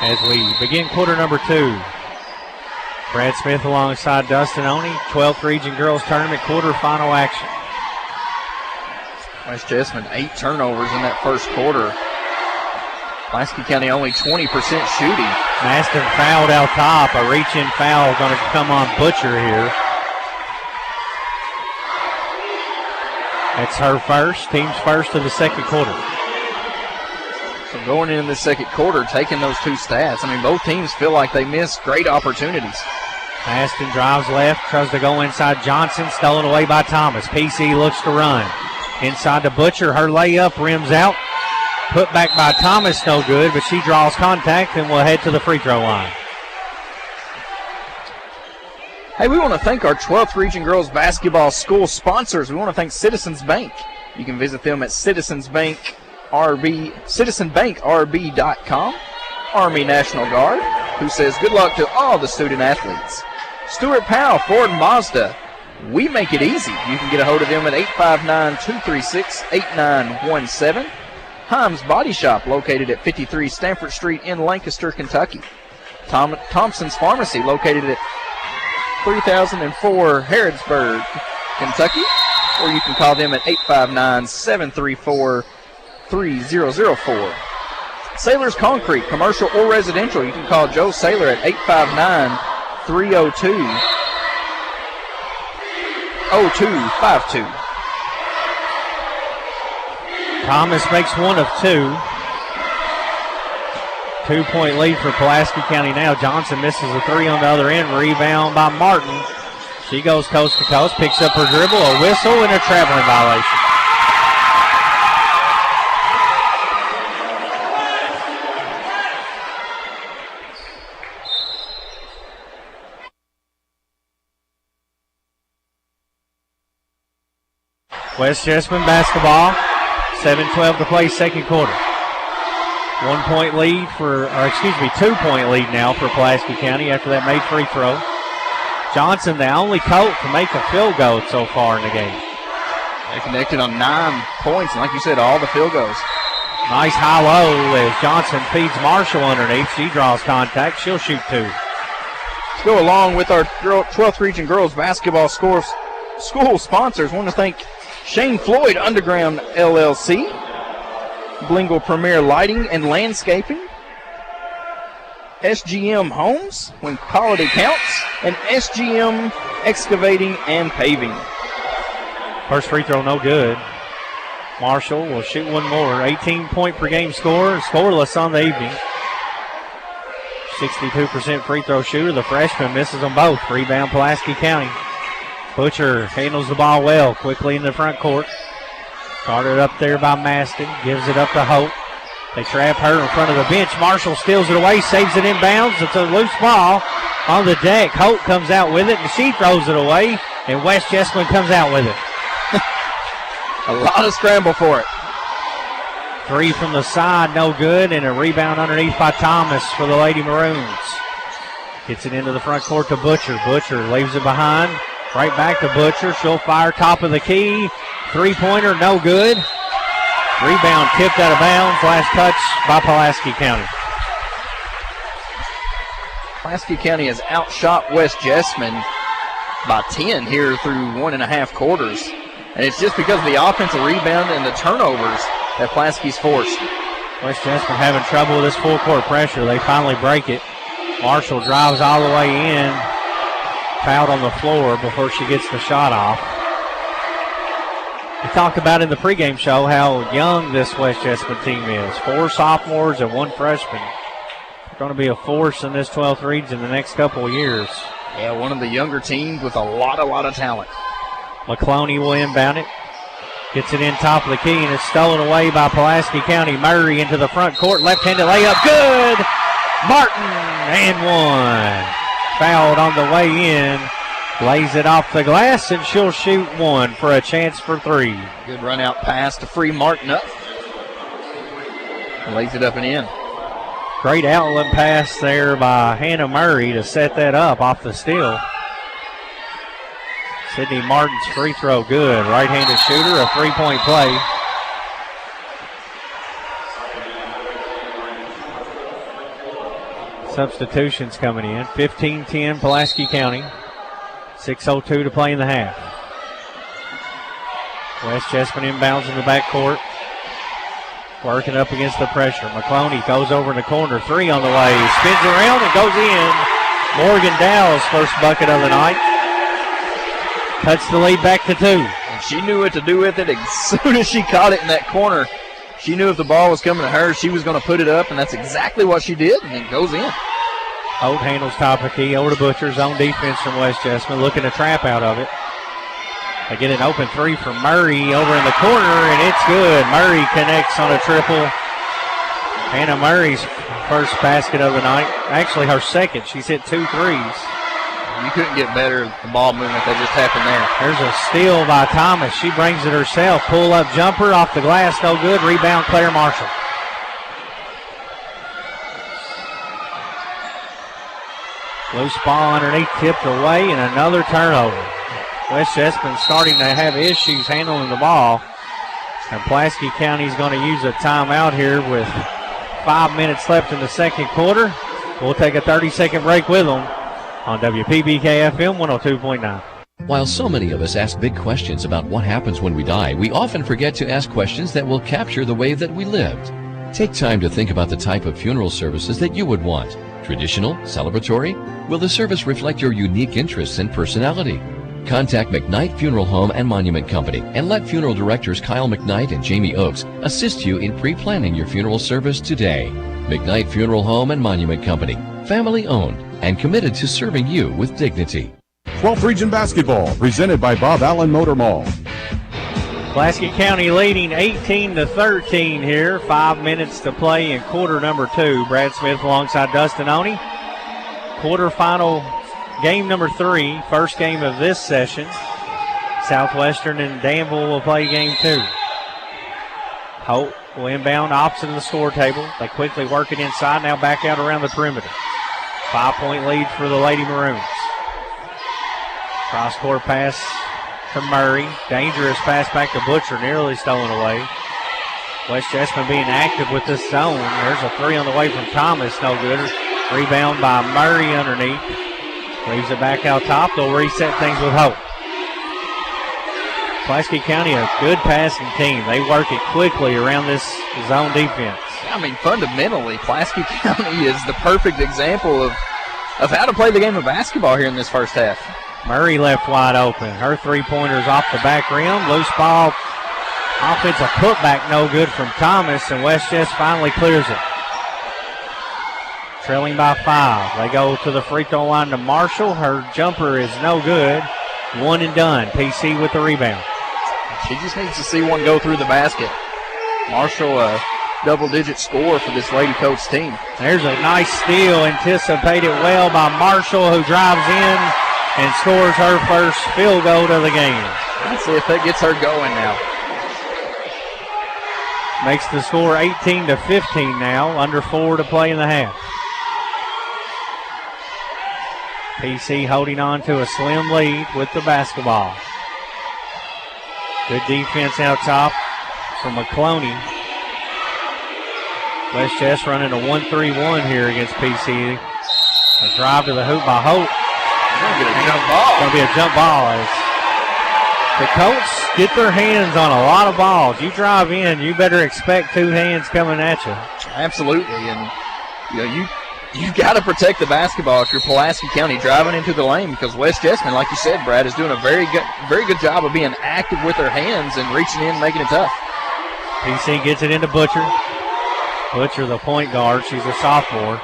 as we begin quarter number 2. Brad Smith alongside Dustin Oney, 12th Region Girls Tournament quarterfinal action. West Jessamine, 8 turnovers in that first quarter. Pulaski County only 20% shooting. Maston fouled out top. A reach-in foul going to come on Butcher here. That's her first, team's first of the second quarter. So going into the second quarter, taking those 2 stats, I mean, both teams feel like they missed great opportunities. Maston drives left, tries to go inside Johnson, stolen away by Thomas. PC looks to run. Inside to Butcher, her layup rims out. Put back by Thomas, no good, but she draws contact and will head to the free throw line. Hey, we want to thank our 12th Region Girls Basketball School sponsors. We want to thank Citizens Bank. You can visit them at citizenbankrb.com. Army National Guard, who says good luck to all the student athletes. Stuart Powell, Ford Mazda. We make it easy. You can get a hold of them at 859-236-8917. Himes Body Shop, located at 53 Stanford Street in Lancaster, Kentucky. Thompson's Pharmacy, located at 3004 Harrodsburg, Kentucky. Or you can call them at 859-734-3004. Sailor's Concrete, commercial or residential. You can call Joe Sailor at 859-302-0252. Thomas makes 1 of 2. 2-point lead for Pulaski County now. Johnson misses a 3 on the other end. Rebound by Martin. She goes coast to coast, picks up her dribble, a whistle, and a traveling violation. West Jessamine basketball. 7:12 to play, second quarter. 2-point lead now for Pulaski County after that made free throw. Johnson, the only Colt to make a field goal so far in the game. They connected on 9 points, and like you said, all the field goals. Nice high-low as Johnson feeds Marshall underneath. She draws contact. She'll shoot 2. Let's go along with our 12th Region Girls Basketball School sponsors. I want to thank Shane Floyd Underground LLC, Blingle Premier Lighting and Landscaping, SGM Homes, when quality counts, and SGM Excavating and Paving. First free throw, no good. Marshall will shoot one more. 18-point per game score, scoreless on the evening. 62% free throw shooter. The freshman misses them both. Rebound, Pulaski County. Butcher handles the ball well, quickly in the front court. Guarded up there by Maston, gives it up to Hope. They trap her in front of the bench. Marshall steals it away, saves it inbounds. It's a loose ball on the deck. Hope comes out with it, and she throws it away, and West Jessamine comes out with it. A lot of scramble for it. 3 from the side, no good, and a rebound underneath by Thomas for the Lady Maroons. Gets it into the front court to Butcher. Butcher leaves it behind. Right back to Butcher. She'll fire top of the key. 3-pointer, no good. Rebound tipped out of bounds. Last touch by Pulaski County. Pulaski County has outshot West Jessamine by 10 here through 1.5 quarters. And it's just because of the offensive rebound and the turnovers that Pulaski's forced. West Jessamine having trouble with this full-court pressure. They finally break it. Marshall drives all the way in. Fouled on the floor before she gets the shot off. We talked about in the pregame show how young this West Jessamine team is. 4 sophomores and 1 freshman. They're going to be a force in this 12th region in the next couple of years. Yeah, one of the younger teams with a lot of talent. McCloney will inbound it. Gets it in top of the key, and it's stolen away by Pulaski County. Murray into the front court. Left-handed layup. Good! Martin and 1. Fouled on the way in. Lays it off the glass, and she'll shoot 1 for a chance for 3. Good run-out pass to free Martin up. And lays it up and in. Great outlet pass there by Hannah Murray to set that up off the steal. Sydney Martin's free throw good. Right-handed shooter, a 3-point play. Substitutions coming in. 15-10 Pulaski County. 6:02 to play in the half. West Jessamine inbounds in the backcourt. Working up against the pressure. McCloney goes over in the corner. 3 on the way. Spins around and goes in. Morgan Dow's first bucket of the night. Cuts the lead back to 2. And she knew what to do with it as soon as she caught it in that corner. She knew if the ball was coming to her, she was going to put it up, and that's exactly what she did, and it goes in. Holt handles top of key over to Butcher. Zone defense from West Jessamine, looking to trap out of it. They get an open 3 from Murray over in the corner, and it's good. Murray connects on a triple. Hannah Murray's first basket of the night. Actually, her second. She's hit 2 threes. You couldn't get better the ball movement that just happened there. There's a steal by Thomas. She brings it herself. Pull-up jumper off the glass, no good. Rebound, Claire Marshall. Loose ball underneath, tipped away, and another turnover. West Jessamine starting to have issues handling the ball. And Pulaski County's going to use a timeout here with 5 minutes left in the second quarter. We'll take a 30-second break with them on WPBK-FM 102.9. While so many of us ask big questions about what happens when we die, we often forget to ask questions that will capture the way that we lived. Take time to think about the type of funeral services that you would want. Traditional? Celebratory? Will the service reflect your unique interests and personality? Contact McKnight Funeral Home and Monument Company and let funeral directors Kyle McKnight and Jamie Oakes assist you in pre-planning your funeral service today. McKnight Funeral Home and Monument Company, family owned and committed to serving you with dignity. 12th Region Basketball, presented by Bob Allen Motor Mall. Pulaski County leading 18-13 here. 5 minutes to play in quarter number 2. Brad Smith alongside Dustin Oney. Quarterfinal game number 3, first game of this session. Southwestern and Danville will play game 2. Holt will inbound opposite of the score table. They quickly work it inside, now back out around the perimeter. 5-point lead for the Lady Maroons. Cross-court pass to Murray. Dangerous pass back to Butcher, nearly stolen away. West Jessamine being active with this zone. There's a three on the way from Thomas, no good. Rebound by Murray underneath. Leaves it back out top. They'll reset things with Hope. Pulaski County, a good passing team. They work it quickly around this zone defense. I mean, fundamentally, Pulaski County is the perfect example of how to play the game of basketball here in this first half. Murray left wide open. Her three-pointer's off the back rim. Loose ball. Offensive putback no good from Thomas, and West Jess finally clears it. Trailing by 5. They go to the free throw line to Marshall. Her jumper is no good. One and done. PC with the rebound. She just needs to see one go through the basket. Marshall, a double-digit score for this Lady Coach team. There's a nice steal, anticipated well by Marshall, who drives in and scores her first field goal of the game. Let's see if that gets her going now. Makes the score 18-15 now, under 4 to play in the half. PC holding on to a slim lead with the basketball. Good defense out top from McCloney. West Jess running a 1-3-1 here against PC. A drive to the hoop by Hope. It's going to be a jump ball as the Colts get their hands on a lot of balls. You drive in, you better expect two hands coming at you. Absolutely, and you got to protect the basketball if you're Pulaski County driving into the lane, because West Jessamine, like you said, Brad, is doing a very good job of being active with their hands and reaching in, making it tough. PC gets it into Butcher. Butcher, the point guard. She's a sophomore.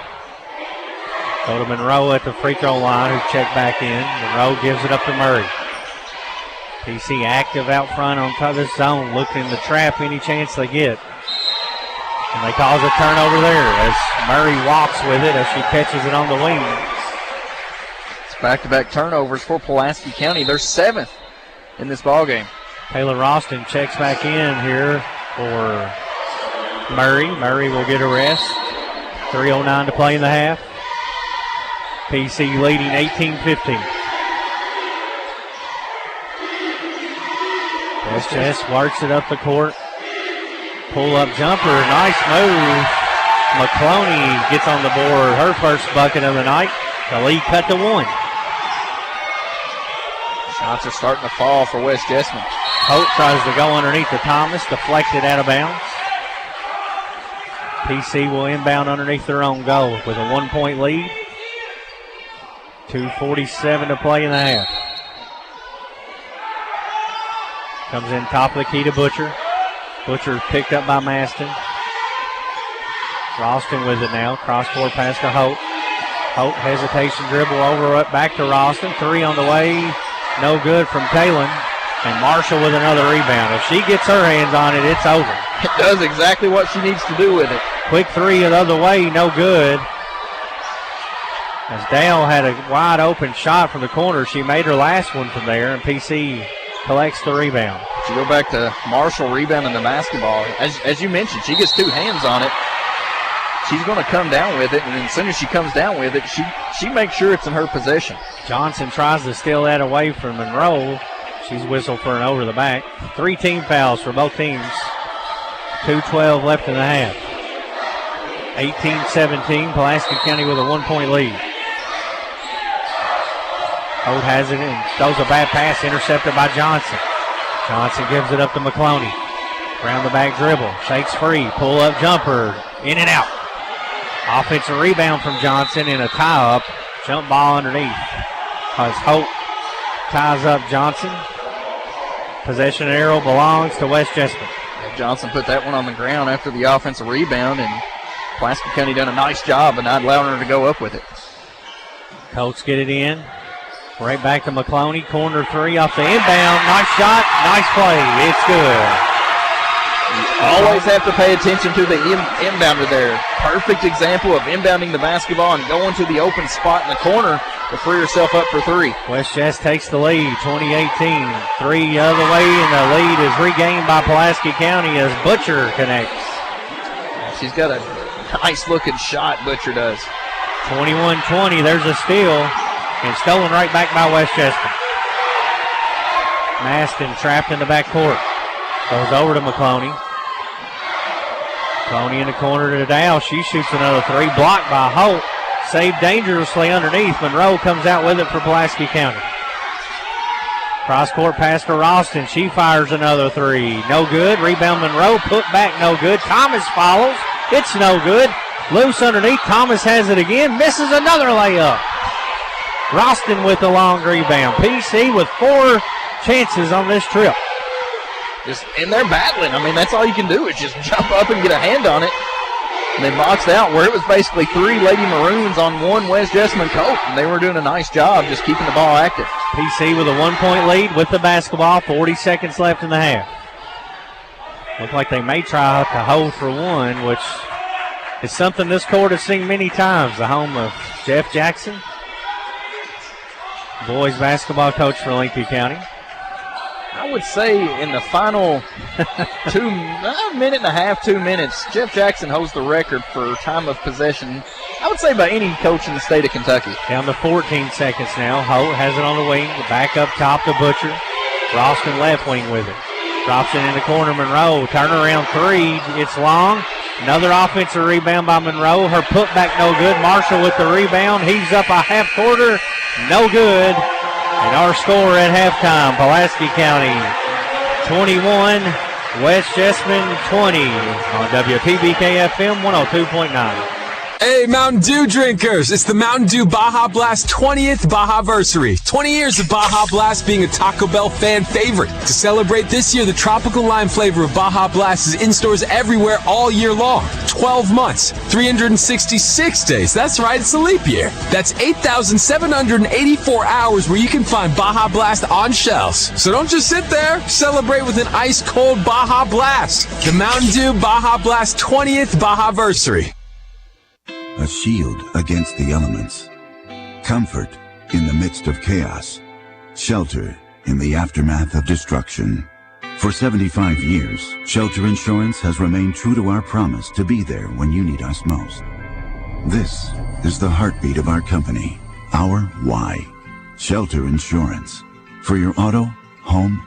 Go to Monroe at the free throw line, who checked back in. Monroe gives it up to Murray. PC active out front on top of this zone, looking to trap any chance they get. And they cause a turnover there as Murray walks with it as she catches it on the wing. It's back-to-back turnovers for Pulaski County. They're 7th in this ballgame. Taylor Ralston checks back in here for Murray. Murray will get a rest. 3:09 to play in the half. PC leading 18-15. West Jess works it up the court. Pull-up jumper, nice move. McCloney gets on the board, her first bucket of the night. The lead cut to 1. Shots are starting to fall for West Jessamine. Hope tries to go underneath the Thomas, deflected out of bounds. PC will inbound underneath their own goal with a 1-point lead. 2:47 to play in the half. Comes in top of the key to Butcher. Butcher picked up by Maston. Ralston with it now. Cross-court pass to Hope. Hope hesitation dribble over up back to Ralston. 3 on the way. No good from Talon. And Marshall with another rebound. If she gets her hands on it, it's over. It does exactly what she needs to do with it. Quick 3 the other way, no good. As Dale had a wide open shot from the corner, she made her last one from there, and PC collects the rebound. To go back to Marshall rebounding the basketball, as you mentioned, she gets 2 hands on it. She's going to come down with it, and as soon as she comes down with it, she makes sure it's in her possession. Johnson tries to steal that away from Monroe. She's whistled for an over the back. 3 team fouls for both teams. 2:12 left in the half. 18-17, Pulaski County with a 1-point lead. Holt has it and throws a bad pass, intercepted by Johnson. Johnson gives it up to McCloney. Around the back dribble, shakes free, pull-up jumper, in and out. Offensive rebound from Johnson and a tie-up. Jump ball underneath. As Holt ties up Johnson. Possession arrow belongs to West Jessamine. Johnson put that one on the ground after the offensive rebound, and Pulaski County done a nice job of not allowing her to go up with it. Colts get it in. Right back to McCloney. Corner 3 off the inbound. Nice shot. Nice play. It's good. You always have to pay attention to the inbounder there. Perfect example of inbounding the basketball and going to the open spot in the corner to free yourself up for 3. West Jess takes the lead, 20-18. 3 the other way, and the lead is regained by Pulaski County as Butcher connects. She's got a nice-looking shot, Butcher does. 21-20, there's a steal, and stolen right back by West Jessamine. Maston trapped in the backcourt. Goes over to McCloney. McCloney in the corner to Dow. She shoots another three. Blocked by Holt. Saved dangerously underneath. Monroe comes out with it for Pulaski County. Cross-court pass to Ralston. She fires another three. No good. Rebound Monroe. Put back no good. Thomas follows. It's no good. Loose underneath. Thomas has it again. Misses another layup. Ralston with the long rebound. PC with 4 chances on this trip. And they're battling. I mean, that's all you can do is just jump up and get a hand on it. And they boxed out where it was basically 3 Lady Maroons on 1 West Jessamine Colt. And they were doing a nice job just keeping the ball active. PC with a 1-point lead with the basketball. 40 seconds left in the half. Look like they may try to hold for one, which is something this court has seen many times. The home of Jeff Jackson, boys basketball coach for Lincoln County. I would say in the final 2 minutes, Jeff Jackson holds the record for time of possession, I would say, by any coach in the state of Kentucky. Down to 14 seconds now. Holt has it on the wing. Back up top to Butcher. Ralston left wing with it. Drops it in the corner. Monroe. Turnaround three. It's long. Another offensive rebound by Monroe. Her putback no good. Marshall with the rebound. He's up a half quarter. No good. And our score at halftime, Pulaski County 21, West Jessamine 20 on WPBK FM 102.9. Hey, Mountain Dew drinkers! It's the Mountain Dew Baja Blast 20th Baja-versary. 20 years of Baja Blast being a Taco Bell fan favorite. To celebrate this year, the tropical lime flavor of Baja Blast is in stores everywhere all year long. 12 months, 366 days. That's right, it's a leap year. That's 8,784 hours where you can find Baja Blast on shelves. So don't just sit there. Celebrate with an ice-cold Baja Blast. The Mountain Dew Baja Blast 20th Baja-versary. A shield against the elements. Comfort in the midst of chaos. Shelter in the aftermath of destruction. For 75 years, Shelter Insurance has remained true to our promise to be there when you need us most. This is the heartbeat of our company, our why. Shelter Insurance. For your auto, home,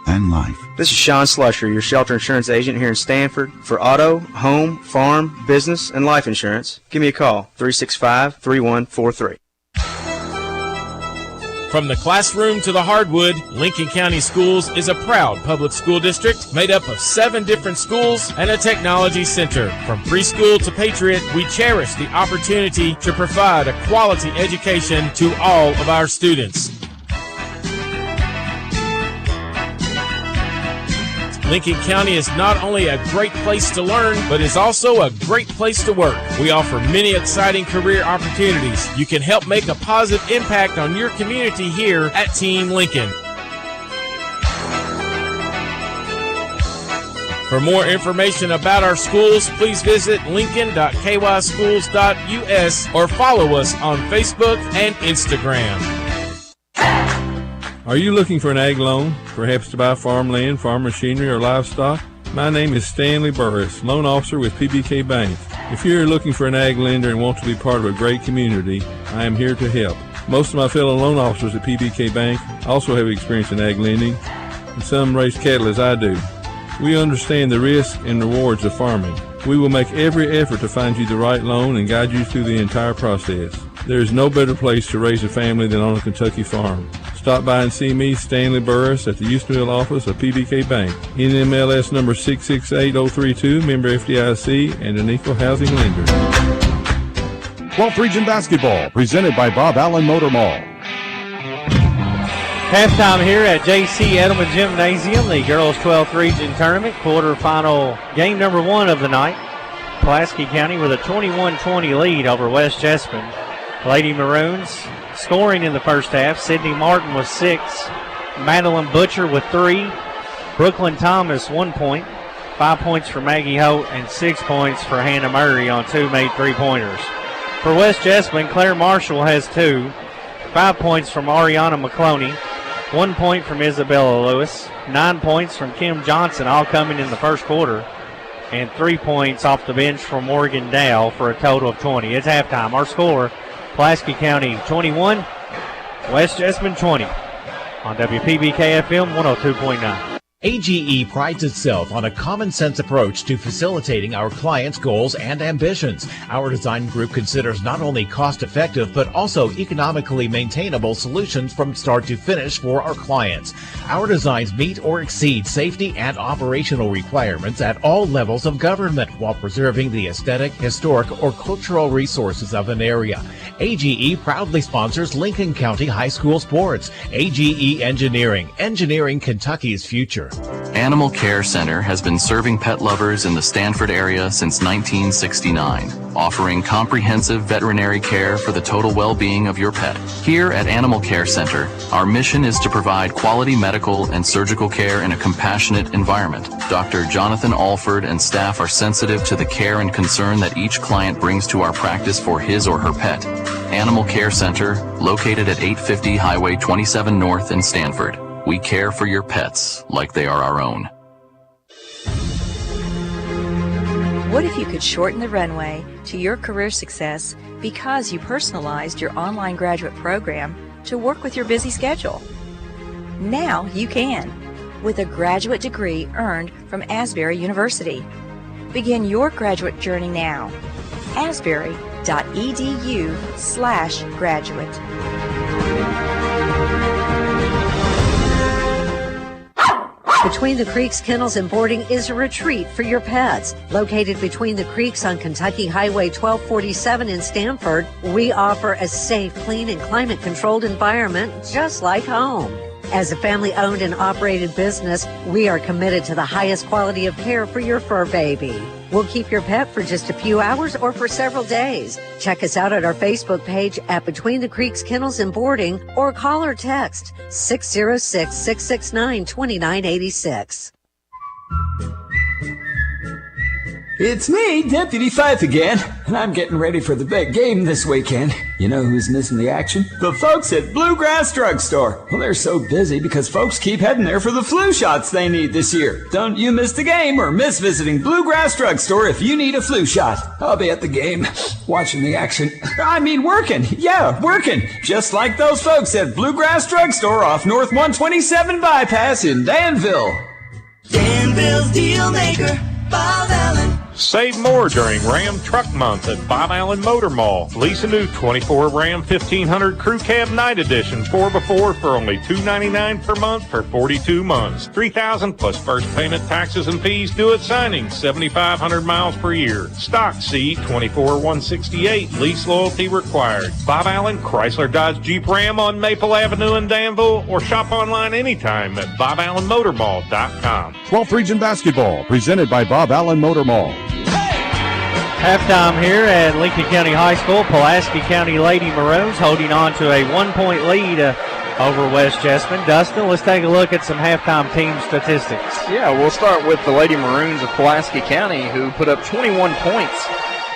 and life. This is Sean Slusher, your shelter insurance agent here in Stanford. For auto, home, farm, business, and life insurance, give me a call, 365-3143. From the classroom to the hardwood, Lincoln County Schools is a proud public school district made up of 7 different schools and a technology center. From preschool to Patriot, we cherish the opportunity to provide a quality education to all of our students. Lincoln County is not only a great place to learn, but is also a great place to work. We offer many exciting career opportunities. You can help make a positive impact on your community here at Team Lincoln. For more information about our schools, please visit lincoln.kyschools.us or follow us on Facebook and Instagram. Are you looking for an ag loan, perhaps to buy farmland, farm machinery, or livestock? My name is Stanley Burris, loan officer with PBK Bank. If you're looking for an ag lender and want to be part of a great community, I am here to help. Most of my fellow loan officers at PBK Bank also have experience in ag lending, and some raise cattle as I do. We understand the risks and rewards of farming. We will make every effort to find you the right loan and guide you through the entire process. There is no better place to raise a family than on a Kentucky farm. Stop by and see me, Stanley Burris, at the Houstonville office of PBK Bank. NMLS number 668032, member FDIC, and an equal housing lender. 12th Region Basketball, presented by Bob Allen Motor Mall. Halftime here at J.C. Edelman Gymnasium, the Girls 12th Region Tournament, quarterfinal game number 1 of the night. Pulaski County with a 21-20 lead over West Jessamine. Lady Maroons scoring in the first half. Sydney Martin with 6. Madeline Butcher with 3. Brooklyn Thomas 1 point. 5 points for Maggie Holt and 6 points for Hannah Murray on 2 made 3-pointers. For West Jessamine, Claire Marshall has 2. 5 points from Ariana McCloney. 1 point from Isabella Lewis. 9 points from Kim Johnson, all coming in the first quarter. And 3 points off the bench from Morgan Dow for a total of 20. It's halftime. Our score, Pulaski County 21, West Jessamine 20. on WPBK FM 102.9. AGE prides itself on a common-sense approach to facilitating our clients' goals and ambitions. Our design group considers not only cost-effective but also economically maintainable solutions from start to finish for our clients. Our designs meet or exceed safety and operational requirements at all levels of government while preserving the aesthetic, historic, or cultural resources of an area. AGE proudly sponsors Lincoln County High School sports. AGE Engineering, engineering Kentucky's future. Animal Care Center has been serving pet lovers in the Stanford area since 1969, offering comprehensive veterinary care for the total well-being of your pet. Here at Animal Care Center, our mission is to provide quality medical and surgical care in a compassionate environment. Dr. Jonathan Alford and staff are sensitive to the care and concern that each client brings to our practice for his or her pet. Animal Care Center, located at 850 Highway 27 North in Stanford. We care for your pets like they are our own. What if you could shorten the runway to your career success because you personalized your online graduate program to work with your busy schedule? Now you can, with a graduate degree earned from Asbury University. Begin your graduate journey now. asbury.edu/graduate. Between the Creeks Kennels and Boarding is a retreat for your pets. Located between the creeks on Kentucky Highway 1247 in Stanford, we offer a safe, clean, and climate-controlled environment just like home. As a family-owned and operated business, we are committed to the highest quality of care for your fur baby. We'll keep your pet for just a few hours or for several days. Check us out at our Facebook page at Between the Creeks Kennels and Boarding or call or text 606-669-2986. It's me, Deputy Fife again, and I'm getting ready for the big game this weekend. You know who's missing the action? The folks at Bluegrass Drugstore. Well, they're so busy because folks keep heading there for the flu shots they need this year. Don't you miss the game or miss visiting Bluegrass Drugstore if you need a flu shot. I'll be at the game, watching the action. I mean working. Yeah, working. Just like those folks at Bluegrass Drugstore off North 127 Bypass in Danville. Danville's deal maker, Bob Allen. Save more during Ram Truck Month at Bob Allen Motor Mall. Lease a new 24 Ram 1500 Crew Cab Night Edition 4x4 for only $299 per month for 42 months. $3,000 plus first payment, taxes, and fees due at signing. 7,500 miles per year. Stock C 24-168. Lease loyalty required. Bob Allen Chrysler Dodge Jeep Ram on Maple Avenue in Danville, or shop online anytime at BobAllenMotorMall.com. 12th Region Basketball presented by Bob Allen Motor Mall. Halftime here at Lincoln County High School. Pulaski County Lady Maroons holding on to a 1-point lead over West Jessamine. Dustin, let's take a look at some halftime team statistics. Yeah, we'll start with the Lady Maroons of Pulaski County, who put up 21 points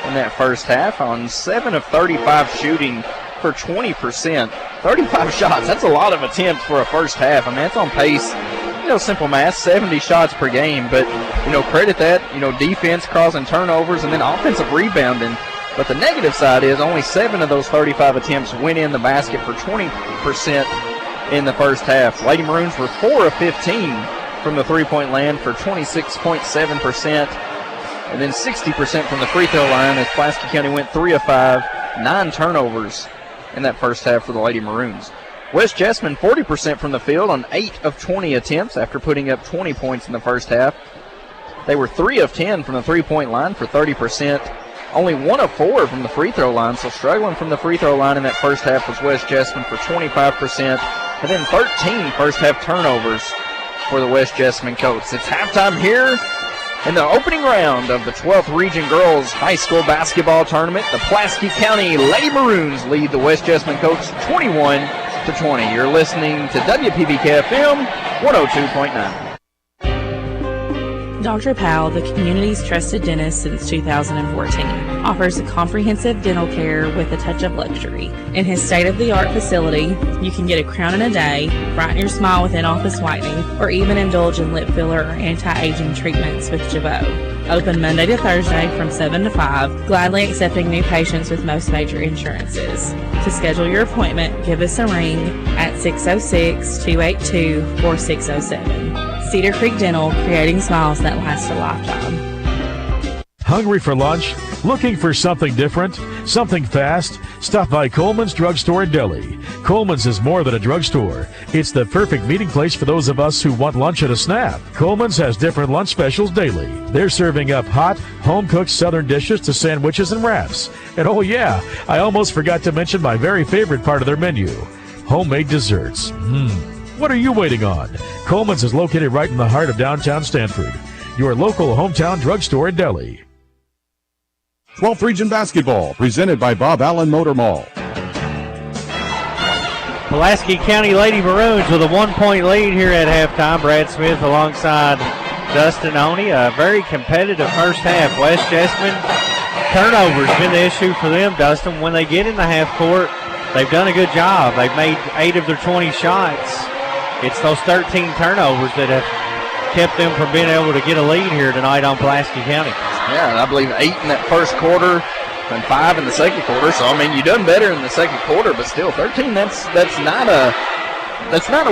in that first half on 7 of 35 shooting for 20%. 35 shots, that's a lot of attempts for a first half. I mean, it's on pace. You know, simple math, 70 shots per game, but, you know, credit that, you know, defense causing turnovers and then offensive rebounding. But the negative side is only 7 of those 35 attempts went in the basket for 20% in the first half. Lady Maroons were 4 of 15 from the three-point land for 26.7%, and then 60% from the free throw line as Pulaski County went 3 of 5, 9 turnovers in that first half for the Lady Maroons. West Jessamine 40% from the field on 8 of 20 attempts after putting up 20 points in the first half. They were 3 of 10 from the three-point line for 30%. Only 1 of 4 from the free throw line, so struggling from the free throw line in that first half was West Jessamine for 25%. And then 13 first half turnovers for the West Jessamine Colts. It's halftime here in the opening round of the 12th Region Girls High School Basketball Tournament. The Pulaski County Lady Maroons lead the West Jessamine Colts 21-20. You're listening to WPBK FM 102.9. Dr. Powell, the community's trusted dentist since 2014, offers a comprehensive dental care with a touch of luxury. In his state-of-the-art facility, you can get a crown in a day, brighten your smile with in-office whitening, or even indulge in lip filler or anti-aging treatments with Jabot. Open Monday to Thursday from 7 to 5, gladly accepting new patients with most major insurances. To schedule your appointment, give us a ring at 606-282-4607. Cedar Creek Dental, creating smiles that last a lifetime. Hungry for lunch? Looking for something different? Something fast? Stop by Coleman's Drugstore and Deli. Coleman's is more than a drugstore. It's the perfect meeting place for those of us who want lunch at a snap. Coleman's has different lunch specials daily. They're serving up hot, home-cooked southern dishes to sandwiches and wraps. And oh yeah, I almost forgot to mention my very favorite part of their menu, homemade desserts. What are you waiting on? Coleman's is located right in the heart of downtown Stanford. Your local hometown drugstore and deli. 12th Region Basketball, presented by Bob Allen Motor Mall. Pulaski County Lady Maroons with a 1-point lead here at halftime. Brad Smith alongside Dustin Oney. A very competitive first half. West Jessamine, turnovers been the issue for them, Dustin. When they get in the half court, they've done a good job. They've made 8 of their 20 shots. It's those 13 turnovers that have kept them from being able to get a lead here tonight on Pulaski County. Yeah, and I believe 8 in that first quarter and 5 in the second quarter. So I mean, you done better in the second quarter, but still 13. That's not a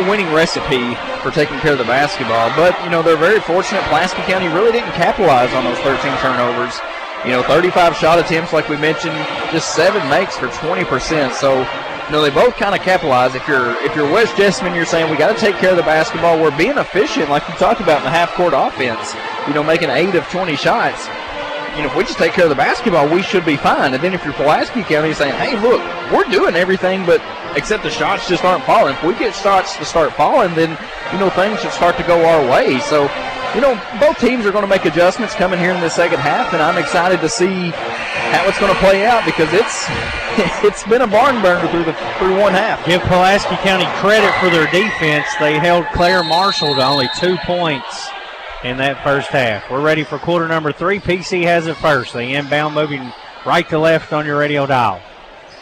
winning recipe for taking care of the basketball. But you know, they're very fortunate. Pulaski County really didn't capitalize on those 13 turnovers. You know, 35 shot attempts, like we mentioned, just 7 makes for 20%. So you know, they both kind of capitalize. If you're West Jessamine, you're saying we got to take care of the basketball. We're being efficient, like you talked about in the half-court offense. You know, making 8 of 20 shots. You know, if we just take care of the basketball, we should be fine. And then if you're Pulaski County, you're saying, hey, look, we're doing everything, but except the shots just aren't falling. If we get shots to start falling, then, you know, things should start to go our way. So, you know, both teams are going to make adjustments coming here in the second half, and I'm excited to see how it's going to play out because it's been a barn burner through one half. Give Pulaski County credit for their defense. They held Claire Marshall to only 2 points in that first half. We're ready for quarter number 3. PC has it first. They inbound, moving right to left on your radio dial.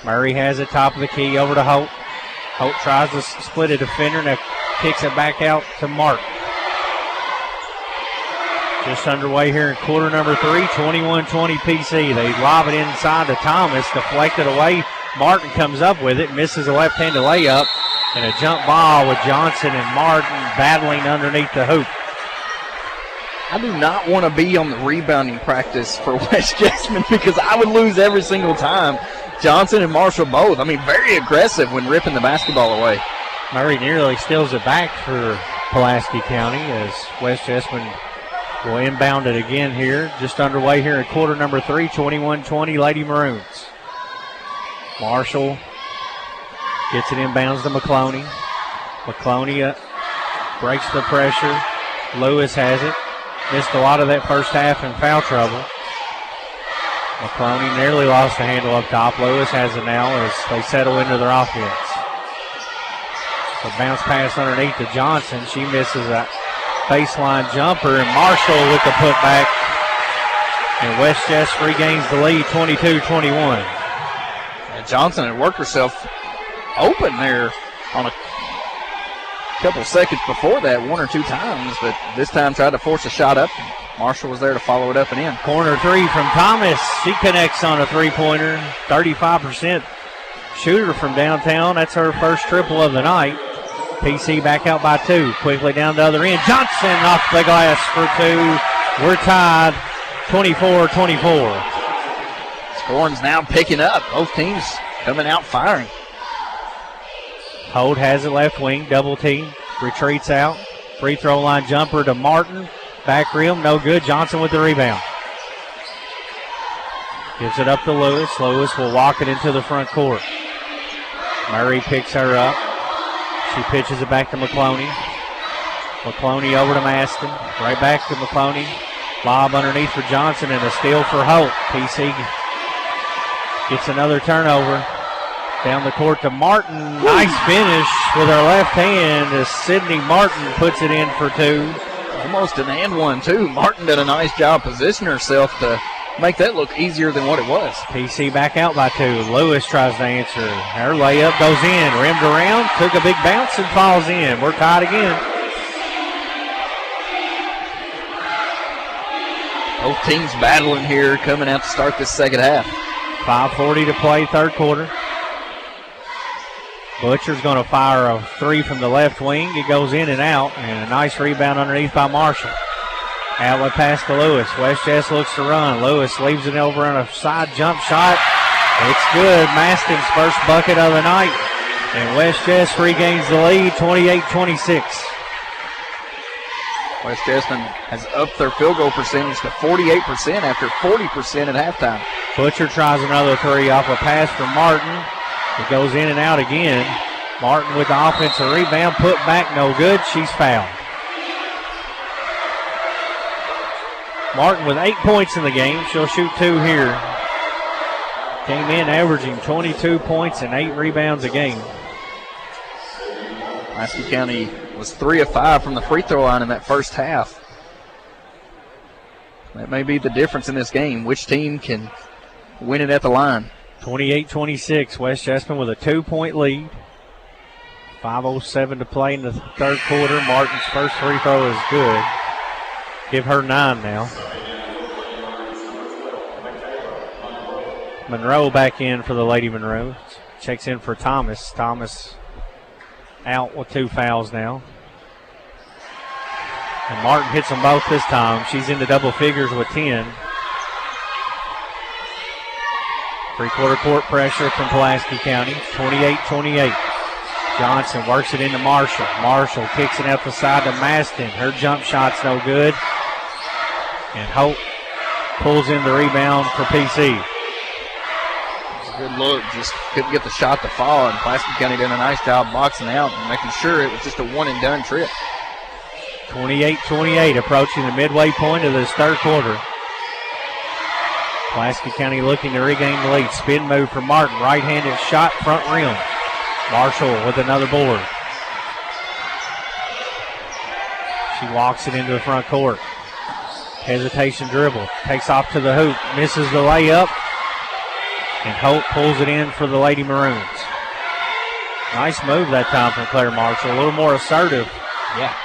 Murray has it top of the key over to Holt. Holt tries to split a defender, now kicks it back out to Mark. Just underway here in quarter number 3, 21-20 PC. They lob it inside to Thomas, deflected away. Martin comes up with it, misses a left-handed layup, and a jump ball with Johnson and Martin battling underneath the hoop. I do not want to be on the rebounding practice for West Jessamine because I would lose every single time. Johnson and Marshall both. I mean, very aggressive when ripping the basketball away. Murray nearly steals it back for Pulaski County as West Jessamine will inbound it again here. Just underway here in quarter number 3, 21-20 Lady Maroons. Marshall gets it inbounds to McCloney. McCloney breaks the pressure. Lewis has it. Missed a lot of that first half in foul trouble. McCloney nearly lost the handle up top. Lewis has it now as they settle into their offense. The bounce pass underneath to Johnson. She misses a baseline jumper, and Marshall with the putback. And West Jess regains the lead, 22-21. And Johnson had worked herself open there on a couple seconds before that, 1 or 2 times, but this time tried to force a shot up. Marshall was there to follow it up and in. Corner 3 from Thomas. She connects on a 3-pointer. 35% shooter from downtown. That's her first triple of the night. PC back out by 2. Quickly down the other end. Johnson off the glass for 2. We're tied 24-24. Scoring's now picking up. Both teams coming out firing. Holt has it left wing, double team, retreats out. Free throw line jumper to Martin. Back rim, no good. Johnson with the rebound. Gives it up to Lewis. Lewis will walk it into the front court. Murray picks her up. She pitches it back to McCloney. McCloney over to Maston. Right back to McCloney. Lob underneath for Johnson and a steal for Holt. PC gets another turnover. Down the court to Martin. Nice finish with her left hand as Sydney Martin puts it in for 2. Almost an and one, too. Martin did a nice job positioning herself to make that look easier than what it was. PC back out by 2. Lewis tries to answer. Her layup goes in. Rimmed around. Took a big bounce and falls in. We're tied again. Both teams battling here coming out to start this second half. 5:40 to play, third quarter. Butcher's going to fire a three from the left wing. It goes in and out, and a nice rebound underneath by Marshall. Outlet pass to Lewis. West Jess looks to run. Lewis leaves it over on a side jump shot. It's good. Maston's first bucket of the night. And West Jess regains the lead, 28-26. West Jessamine has upped their field goal percentage to 48% after 40% at halftime. Butcher tries another three off a pass from Martin. It goes in and out again. Martin with the offensive rebound, put back, no good. She's fouled. Martin with 8 points in the game. She'll shoot 2 here. Came in averaging 22 points and 8 rebounds a game. Pulaski County was 3 of 5 from the free throw line in that first half. That may be the difference in this game. Which team can win it at the line? 28-26, West Jessamine with a 2-point lead. 5:07 to play in the third quarter. Martin's first free throw is good. Give her 9 now. Monroe back in for the Lady Monroe. Checks in for Thomas. Thomas out with 2 fouls now. And Martin hits them both this time. She's into double figures with 10. Three-quarter court pressure from Pulaski County, 28-28. Johnson works it into Marshall. Marshall kicks it out the side to Maston. Her jump shot's no good. And Hope pulls in the rebound for PC. It's a good look, just couldn't get the shot to fall, and Pulaski County did a nice job boxing out and making sure it was just a one-and-done trip. 28-28, approaching the midway point of this third quarter. Pulaski County looking to regain the lead. Spin move for Martin. Right-handed shot, front rim. Marshall with another board. She walks it into the front court. Hesitation dribble. Takes off to the hoop. Misses the layup. And Hope pulls it in for the Lady Maroons. Nice move that time from Claire Marshall. A little more assertive. Yeah.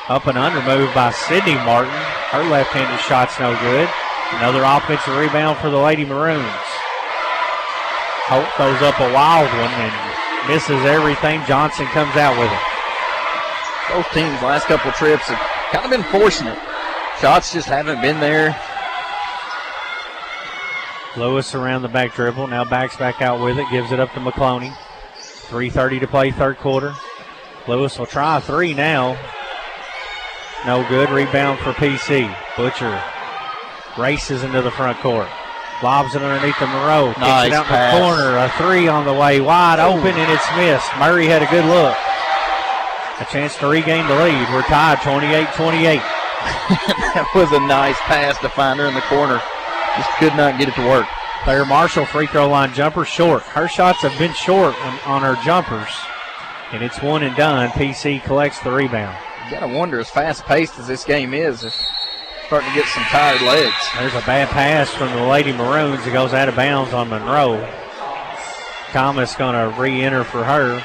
Up and under move by Sydney Martin. Her left-handed shot's no good. Another offensive rebound for the Lady Maroons. Hope throws up a wild one and misses everything. Johnson comes out with it. Both teams last couple trips have kind of been forcing it. Shots just haven't been there. Lewis around the back dribble. Now backs back out with it. Gives it up to McCloney. 3:30 to play third quarter. Lewis will try a three now. No good. Rebound for PC. Butcher races into the front court. Lobs it underneath the Monroe. Kicks Nice it out pass. in the corner. A three on the way. Wide open, and it's missed. Murray had a good look. A chance to regain the lead. We're tied 28-28. That was a nice pass to find her in the corner. Just could not get it to work. Claire Marshall free throw line jumper short. Her shots have been short on her jumpers. And it's one and done. PC collects the rebound. You got to wonder, as fast-paced as this game is, if starting to get some tired legs. There's a bad pass from the Lady Maroons. It goes out of bounds on Monroe. Thomas going to re-enter for her.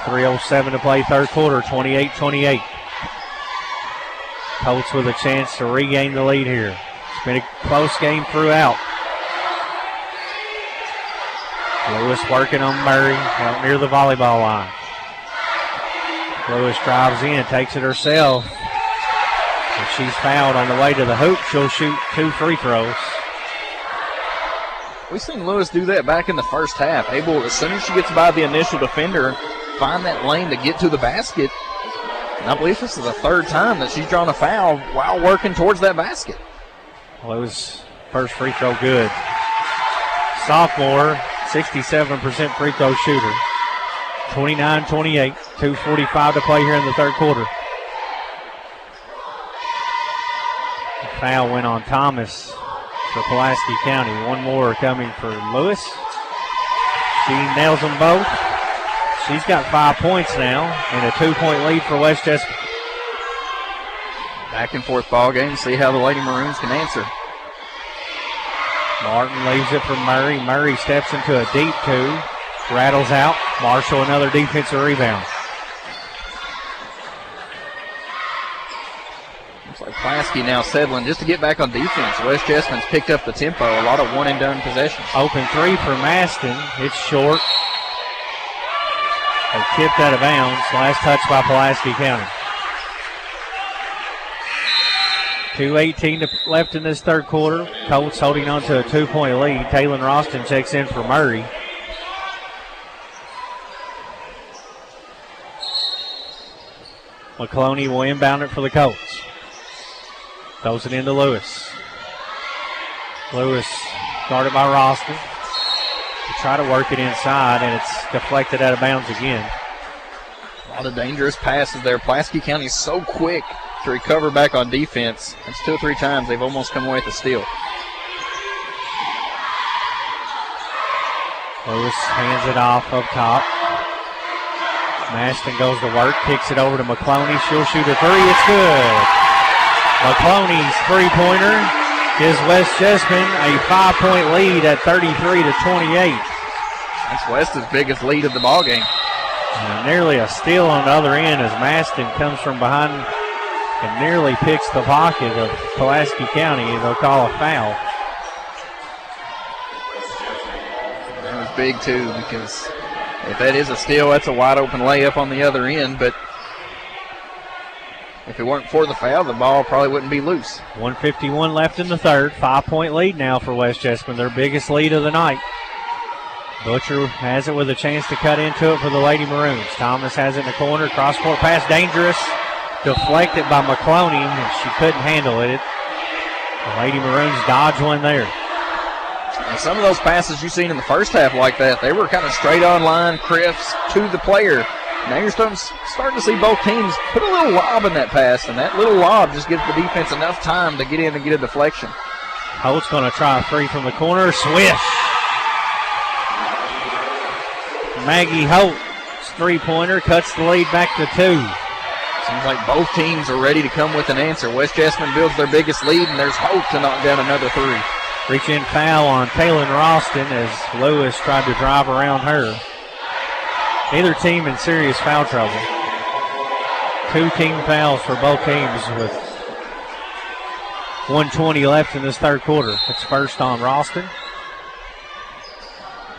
3:07 to play third quarter, 28-28. Colts with a chance to regain the lead here. It's been a close game throughout. Lewis working on Murray out near the volleyball line. Lewis drives in, takes it herself. If she's fouled on the way to the hoop, she'll shoot 2 free throws. We've seen Lewis do that back in the first half. Able, as soon as she gets by the initial defender, find that lane to get to the basket. And I believe this is the third time that she's drawn a foul while working towards that basket. Lewis, first free throw good. Sophomore, 67% free throw shooter. 29-28, 2:45 to play here in the third quarter. The foul went on Thomas for Pulaski County. One more coming for Lewis. She nails them both. She's got 5 points now and a 2-point lead for West Jessamine. Back and forth ball game. See how the Lady Maroons can answer. Martin leaves it for Murray. Murray steps into a deep 2. Rattles out. Marshall another defensive rebound. Looks like Pulaski now settling just to get back on defense. West Jessamine's picked up the tempo. A lot of one-and-done possessions. Open three for Maston. It's short. They tipped out of bounds. Last touch by Pulaski County. 2:18 left in this third quarter. Colts holding on to a 2-point lead. Taylor Ralston checks in for Murray. McCloney will inbound it for the Colts. Throws it into Lewis. Lewis guarded by Ralston. To try to work it inside, and it's deflected out of bounds again. A lot of dangerous passes there. Pulaski County's so quick to recover back on defense. That's 2 or 3 times they've almost come away with a steal. Lewis hands it off up top. Maston goes to work, kicks it over to McCloney. She'll shoot a three. It's good. McCloney's three-pointer gives West Jessamine a 5-point lead at 33-28. That's West's biggest lead of the ballgame. Nearly a steal on the other end as Maston comes from behind and nearly picks the pocket of Pulaski County. They'll call a foul. That was big, too, because if that is a steal, that's a wide-open layup on the other end, but if it weren't for the foul, the ball probably wouldn't be loose. 1:51 left in the third. 5-point lead now for West Jessamine, their biggest lead of the night. Butcher has it with a chance to cut into it for the Lady Maroons. Thomas has it in the corner. Cross-court pass, dangerous. Deflected by McCloney, and she couldn't handle it. The Lady Maroons dodge one there. And some of those passes you've seen in the first half like that, they were kind of straight on line, crisp to the player. Now you're starting to see both teams put a little lob in that pass, and that little lob just gives the defense enough time to get in and get a deflection. Holt's going to try a three from the corner. Swish. Maggie Holt's three-pointer cuts the lead back to 2. Seems like both teams are ready to come with an answer. West Jessamine builds their biggest lead, and there's hope to knock down another 3. Reach-in foul on Taylor Ralston as Lewis tried to drive around her. Neither team in serious foul trouble. 2 team fouls for both teams with 1:20 left in this third quarter. It's first on Ralston.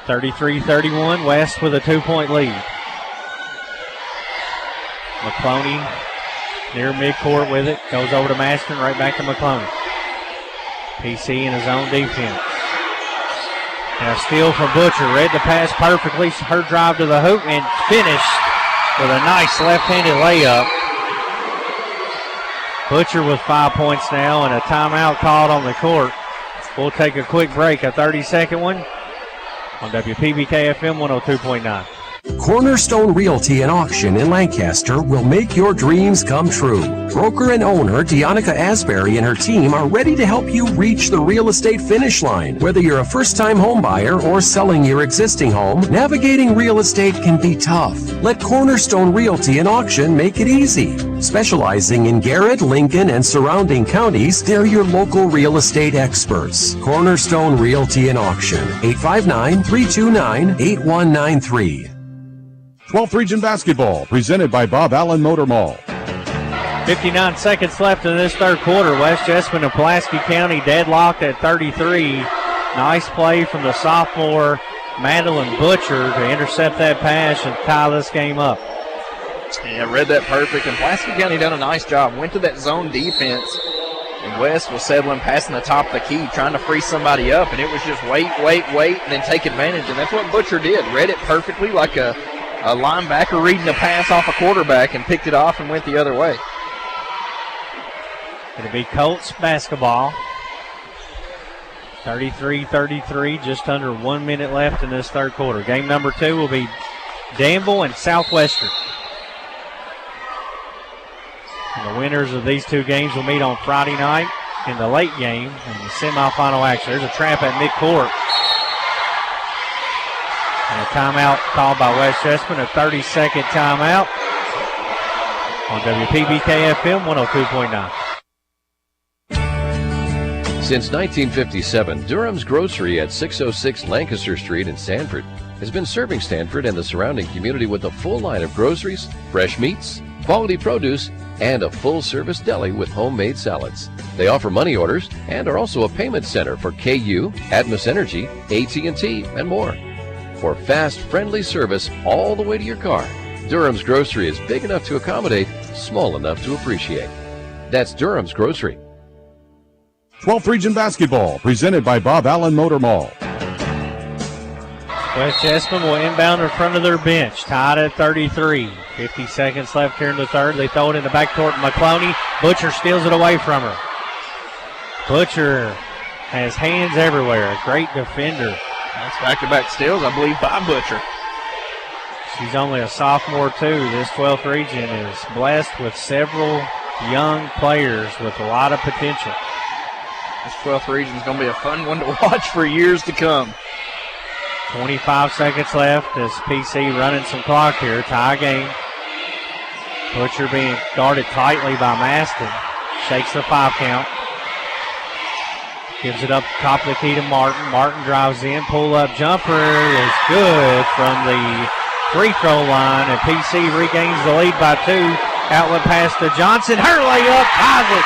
33-31, West with a 2-point lead. McCloney near midcourt with it. Goes over to Maston, right back to McCloney. PC in his own defense. And a steal from Butcher. Read the pass perfectly. Her drive to the hoop and finished with a nice left-handed layup. Butcher with 5 points now and a timeout called on the court. We'll take a quick break, a 30-second one on WPBK-FM 102.9. Cornerstone Realty and Auction in Lancaster will make your dreams come true. Broker and owner Deonica Asbury and her team are ready to help you reach the real estate finish line. Whether you're a first-time home buyer or selling your existing home, navigating real estate can be tough. Let Cornerstone Realty and Auction make it easy. Specializing in Garrett, Lincoln, and surrounding counties, they're your local real estate experts. Cornerstone Realty and Auction, 859-329-8193. 12th Region Basketball, presented by Bob Allen Motor Mall. 59 seconds left in this third quarter. West Jessamine and Pulaski County deadlocked at 33. Nice play from the sophomore Madeline Butcher to intercept that pass and tie this game up. Yeah, read that perfect, and Pulaski County done a nice job. Went to that zone defense, and West was settling, passing the top of the key, trying to free somebody up, and it was just wait, and then take advantage, and that's what Butcher did. Read it perfectly like a linebacker reading a pass off a quarterback and picked it off and went the other way. It'll be Colts basketball. 33-33, just under 1 minute left in this third quarter. Game number 2 will be Danville and Southwestern. And the winners of these 2 games will meet on Friday night in the late game in the semifinal action. There's a trap at midcourt. And a timeout called by West Jessamine, a 30-second timeout on WPBK-FM 102.9. Since 1957, Durham's Grocery at 606 Lancaster Street in Sanford has been serving Sanford and the surrounding community with a full line of groceries, fresh meats, quality produce, and a full-service deli with homemade salads. They offer money orders and are also a payment center for KU, Atmos Energy, AT&T, and more. For fast, friendly service all the way to your car, Durham's Grocery is big enough to accommodate, small enough to appreciate. That's Durham's Grocery. 12th Region Basketball, presented by Bob Allen Motor Mall. West Jessamine will inbound in front of their bench, tied at 33. 50 seconds left here in the third. They throw it in the backcourt. McCloney. Butcher steals it away from her. Butcher has hands everywhere. A great defender. That's back-to-back steals, I believe, by Butcher. She's only a sophomore, too. This 12th region is blessed with several young players with a lot of potential. This 12th region is going to be a fun one to watch for years to come. 25 seconds left as PC running some clock here. Tie game. Butcher being guarded tightly by Maston. Shakes the 5 count. Gives it up top of the key to Martin. Martin drives in. Pull-up jumper is good from the free throw line, and PC regains the lead by 2. Outlet pass to Johnson. Her layup ties it.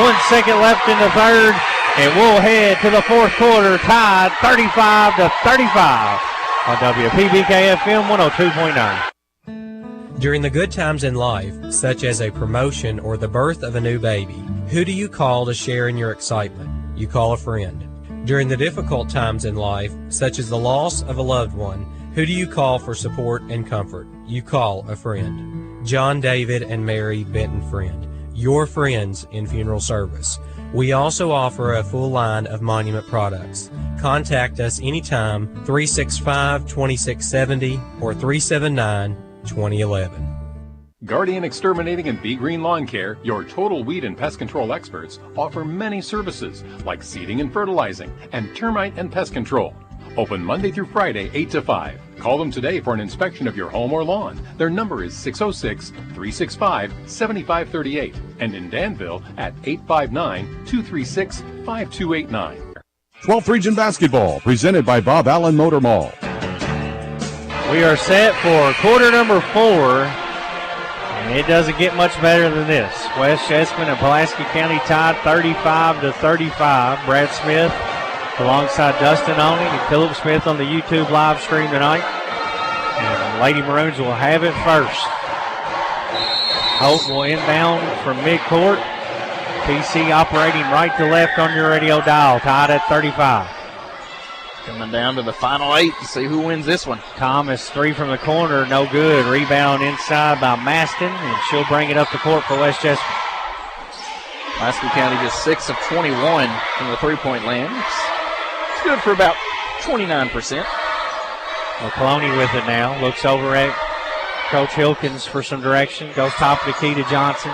1 second left in the third, and we'll head to the fourth quarter tied 35-35 on WPBK FM 102.9. During the good times in life, such as a promotion or the birth of a new baby, who do you call to share in your excitement? You call a friend. During the difficult times in life, such as the loss of a loved one, who do you call for support and comfort? You call a friend. John David and Mary Benton Friend, your friends in funeral service. We also offer a full line of Monument products. Contact us anytime, 365-2670 or 379-2011. Guardian Exterminating and Be Green Lawn Care, your total weed and pest control experts, offer many services like seeding and fertilizing and termite and pest control. Open Monday through Friday, 8 to 5. Call them today for an inspection of your home or lawn. Their number is 606-365-7538 and in Danville at 859-236-5289. 12th Region Basketball, presented by Bob Allen Motor Mall. We are set for quarter number 4, and it doesn't get much better than this. West Jessamine and Pulaski County tied 35-35. Brad Smith alongside Dustin Oney and Phillip Smith on the YouTube live stream tonight. And Lady Maroons will have it first. Holt will inbound from midcourt. PC operating right to left on your radio dial, tied at 35. Coming down to the final 8 to see who wins this one. Thomas, 3 from the corner, no good. Rebound inside by Maston, and she'll bring it up the court for West Jessamine. Pulaski County just 6 of 21 from the three-point land. It's good for about 29%. McCloney with it now. Looks over at Coach Hilkins for some direction. Goes top of the key to Johnson.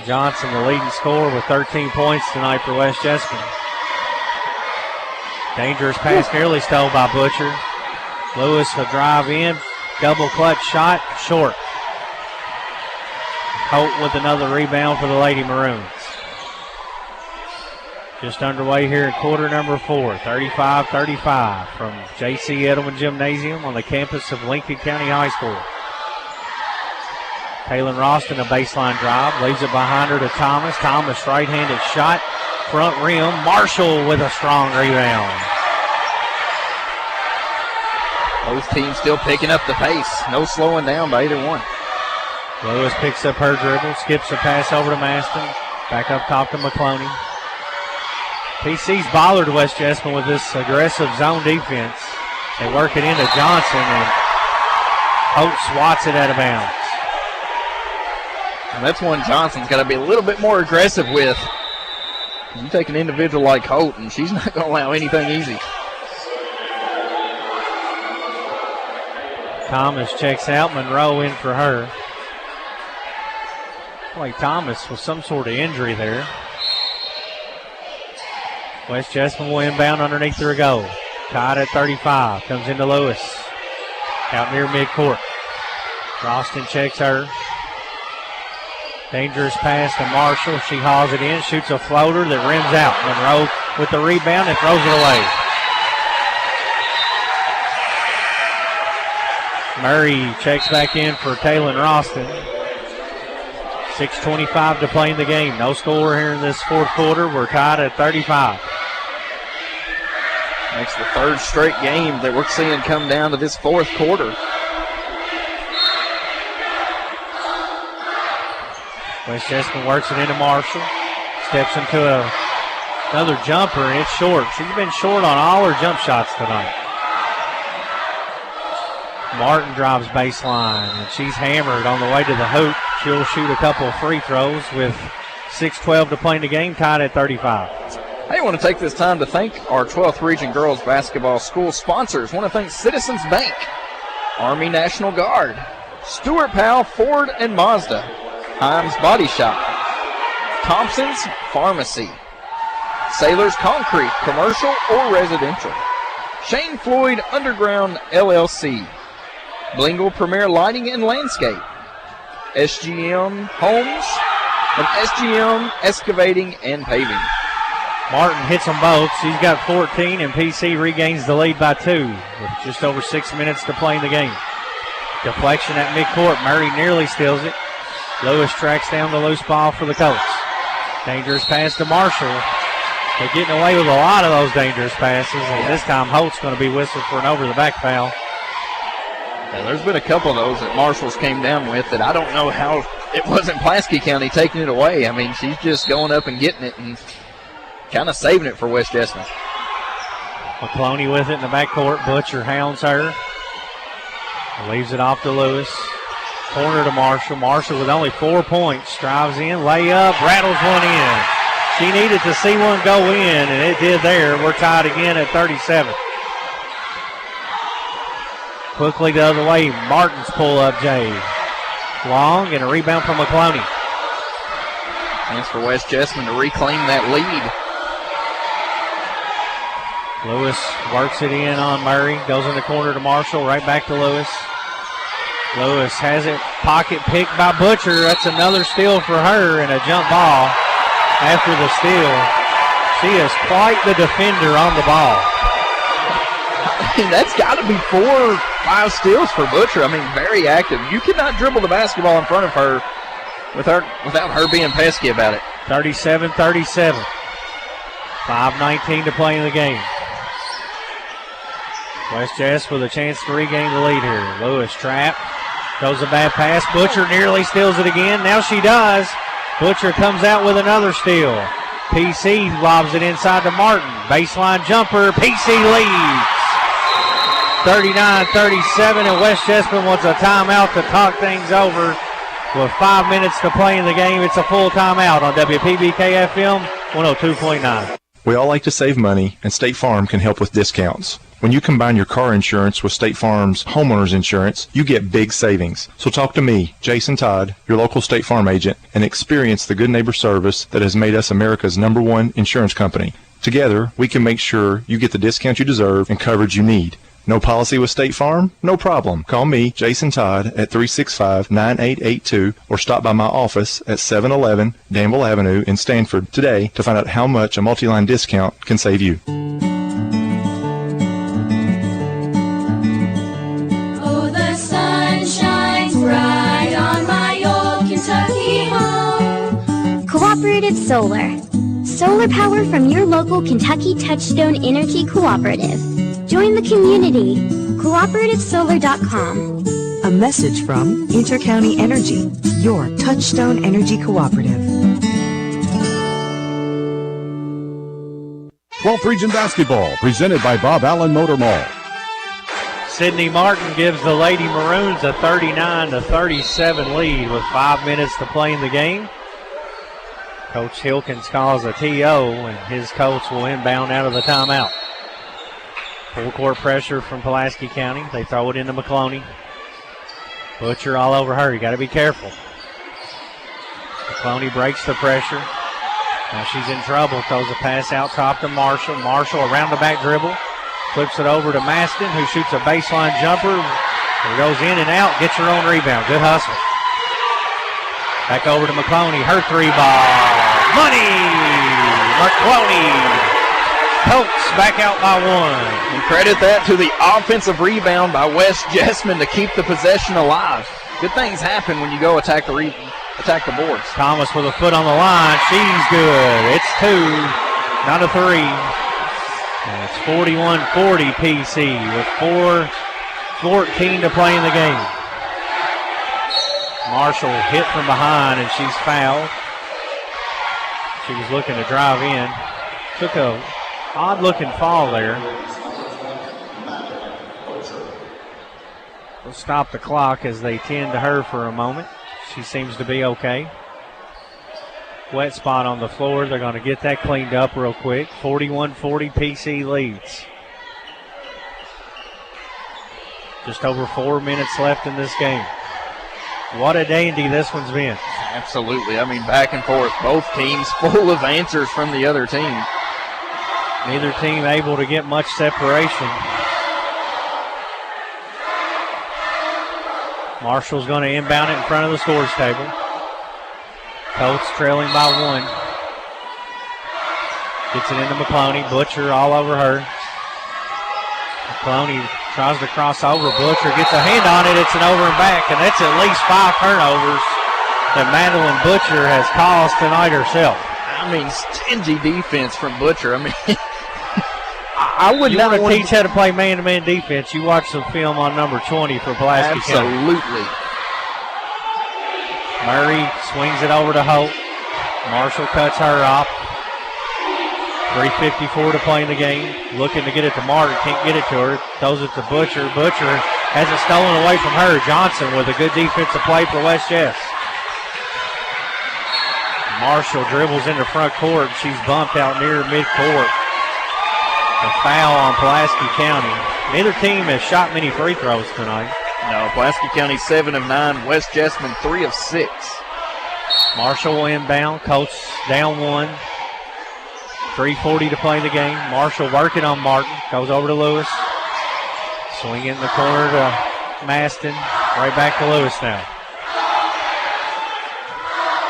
Johnson, the leading scorer, with 13 points tonight for West Jessamine. Dangerous pass nearly stole by Butcher. Lewis will drive in. Double clutch shot. Short. Holt with another rebound for the Lady Maroons. Just underway here in quarter number 4, 35-35 from J.C. Edelman Gymnasium on the campus of Lincoln County High School. Taylor Roston, a baseline drive, leaves it behind her to Thomas. Thomas, right-handed shot, front rim. Marshall with a strong rebound. Both teams still picking up the pace. No slowing down by either one. Lewis picks up her dribble, skips a pass over to Maston. Back up top to McCloney. PC's bothered West Jessamine with this aggressive zone defense. They work it into Johnson, and Holt swats it out of bounds. And that's one Johnson's got to be a little bit more aggressive with. You take an individual like Holt, and she's not going to allow anything easy. Thomas checks out. Monroe in for her. Like Thomas with some sort of injury there. West Jessamine will inbound underneath their goal. Tied at 35. Comes into Lewis. Out near midcourt. Roston checks her. Dangerous pass to Marshall. She hauls it in. Shoots a floater that rims out. Monroe with the rebound and throws it away. Murray checks back in for Kaylin Roston. 6:25 to play in the game. No score here in this fourth quarter. We're tied at 35. Makes the third straight game that we're seeing come down to this fourth quarter. West Jessamine works it into Marshall. Steps into another jumper, and it's short. She's been short on all her jump shots tonight. Martin drives baseline, and she's hammered on the way to the hoop. She'll shoot a couple of free throws with 6:12 to play in the game, tied at 35. I want to take this time to thank our 12th Region Girls Basketball School sponsors. I want to thank Citizens Bank, Army National Guard, Stuart Powell Ford and Mazda, Himes Body Shop, Thompson's Pharmacy, Sailors Concrete, commercial or residential, Shane Floyd Underground LLC, Blingle Premier Lighting and Landscape, SGM Homes, and SGM Excavating and Paving. Martin hits them both. She's got 14, and PC regains the lead by 2 with just over 6 minutes to play in the game. Deflection at midcourt. Murray nearly steals it. Lewis tracks down the loose ball for the Colts. Dangerous pass to Marshall. They're getting away with a lot of those dangerous passes, and this time Holt's going to be whistled for an over-the-back foul. Yeah, there's been a couple of those that Marshall's came down with that I don't know how it wasn't Pulaski County taking it away. I mean, she's just going up and getting it and kind of saving it for West Jessamine. McCloney with it in the backcourt. Butcher hounds her. Leaves it off to Lewis. Corner to Marshall. Marshall with only 4 points. Drives in, layup, rattles one in. She needed to see one go in, and it did there. We're tied again at 37. Quickly the other way, Martin's pull-up, Jay. Long, and a rebound from McCloney. Chance for West Jessamine to reclaim that lead. Lewis works it in on Murray. Goes in the corner to Marshall. Right back to Lewis. Lewis has it. Pocket picked by Butcher. That's another steal for her and a jump ball after the steal. She is quite the defender on the ball. I mean, that's got to be 4 or 5 steals for Butcher. I mean, very active. You cannot dribble the basketball in front of her without her being pesky about it. 37-37. 5:19 to play in the game. West Jess with a chance to regain the lead here. Lewis trap. Goes a bad pass. Butcher nearly steals it again. Now she does. Butcher comes out with another steal. PC lobs it inside to Martin. Baseline jumper. PC leads. 39-37, and West Jessamine wants a timeout to talk things over. With 5 minutes to play in the game, it's a full timeout on WPBK-FM 102.9. We all like to save money, and State Farm can help with discounts. When you combine your car insurance with State Farm's homeowner's insurance, you get big savings. So talk to me, Jason Todd, your local State Farm agent, and experience the good neighbor service that has made us America's #1 insurance company. Together, we can make sure you get the discount you deserve and coverage you need. No policy with State Farm? No problem. Call me, Jason Todd, at 365-9882 or stop by my office at 711 Danville Avenue in Stanford today to find out how much a multi-line discount can save you. Oh, the sun shines bright on my old Kentucky home. Cooperative Solar. Solar power from your local Kentucky Touchstone Energy Cooperative. Join the community. CooperativeSolar.com. A message from Intercounty Energy, your Touchstone Energy Cooperative. 12th Region Basketball, presented by Bob Allen Motor Mall. Sydney Martin gives the Lady Maroons a 39-37 lead with 5 minutes to play in the game. Coach Hilkins calls a TO, and his Colts will inbound out of the timeout. Full court pressure from Pulaski County. They throw it into McCloney. Butcher all over her. You got to be careful. McCloney breaks the pressure. Now she's in trouble. Throws a pass out top to Marshall. Marshall around the back dribble. Flips it over to Maston, who shoots a baseline jumper. It goes in and out. Gets her own rebound. Good hustle. Back over to McCloney. Her 3 ball. Money! McCloney. Colts back out by 1. And credit that to the offensive rebound by West Jessamine to keep the possession alive. Good things happen when you go attack the boards. Thomas with a foot on the line. She's good. It's 2, not a 3. And it's 41-40 PC with 4:14 to play in the game. Marshall hit from behind, and she's fouled. She was looking to drive in. Took a odd-looking fall there. We'll stop the clock as they tend to her for a moment. She seems to be okay. Wet spot on the floor. They're going to get that cleaned up real quick. 41-40 PC leads. Just over 4 minutes left in this game. What a dandy this one's been. Absolutely. I mean, back and forth. Both teams full of answers from the other team. Neither team able to get much separation. Marshall's going to inbound it in front of the scores table. Colts trailing by 1. Gets it into McCloney. Butcher all over her. McCloney tries to cross over. Butcher gets a hand on it. It's an over and back, and that's at least 5 turnovers that Madeline Butcher has caused tonight herself. I mean, stingy defense from Butcher. I mean, I would not want to teach how to play man-to-man defense. You watch some film on number 20 for Pulaski County. Absolutely. Murray swings it over to Hope. Marshall cuts her off. 3:54 to play in the game. Looking to get it to Martin. Can't get it to her. Throws it to Butcher. Butcher has it stolen away from her. Johnson with a good defensive play for West Jess. Marshall dribbles into front court. She's bumped out near midcourt. A foul on Pulaski County. Neither team has shot many free throws tonight. No, Pulaski County 7 of 9. West Jessamine 3 of 6. Marshall will inbound. Colts down 1. 3:40 to play the game. Marshall working on Martin. Goes over to Lewis. Swing it in the corner to Maston. Right back to Lewis now.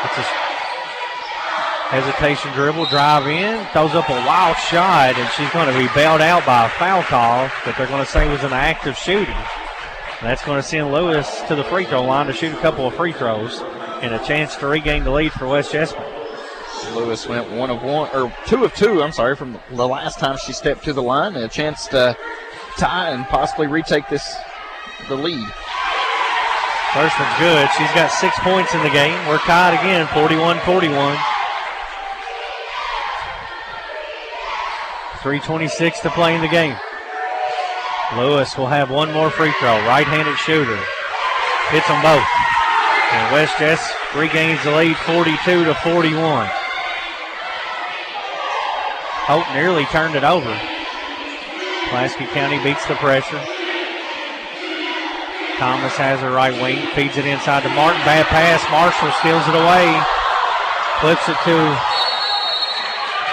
It's a hesitation dribble. Drive in. Throws up a wild shot, and she's going to be bailed out by a foul call that they're going to say was an active shooting. That's going to send Lewis to the free throw line to shoot a couple of free throws and a chance to regain the lead for West Jessamine. Lewis went 1 of 1, or 2 of 2, from the last time she stepped to the line. And a chance to tie and possibly retake the lead. First one's good. She's got 6 points in the game. We're tied again, 41-41. 3:26 to play in the game. Lewis will have one more free throw. Right-handed shooter. Hits them both. And West Jess regains the lead 42-41. Hope nearly turned it over. Pulaski County beats the pressure. Thomas has her right wing. Feeds it inside to Martin. Bad pass. Marshall steals it away. Flips it to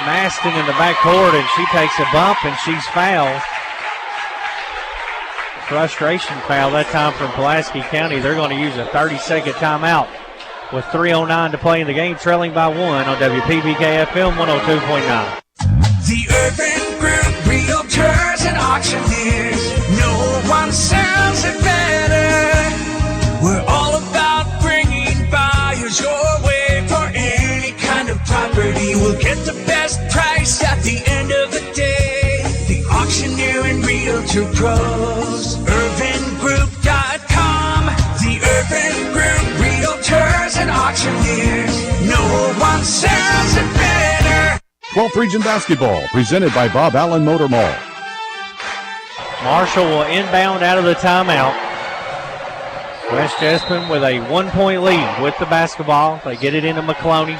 Maston in the backcourt, and she takes a bump, and she's fouled. Frustration foul that time from Pulaski County. They're going to use a 30-second timeout with 3:09 to play in the game, trailing by 1 on WPBK FM 102.9. The Urban Group, Realtors and Auctioneers. No one sells it better. We're all about bringing buyers your way for any kind of property. We'll get the best price at the end of the day. The Auctioneer and Realtor Pros. UrbanGroup.com. The Urban Group, Realtors and Auctioneers. No one sells it better. 12th Region Basketball, presented by Bob Allen Motor Mall. Marshall will inbound out of the timeout. West Jessamine with a 1-point lead with the basketball. They get it into McCloney.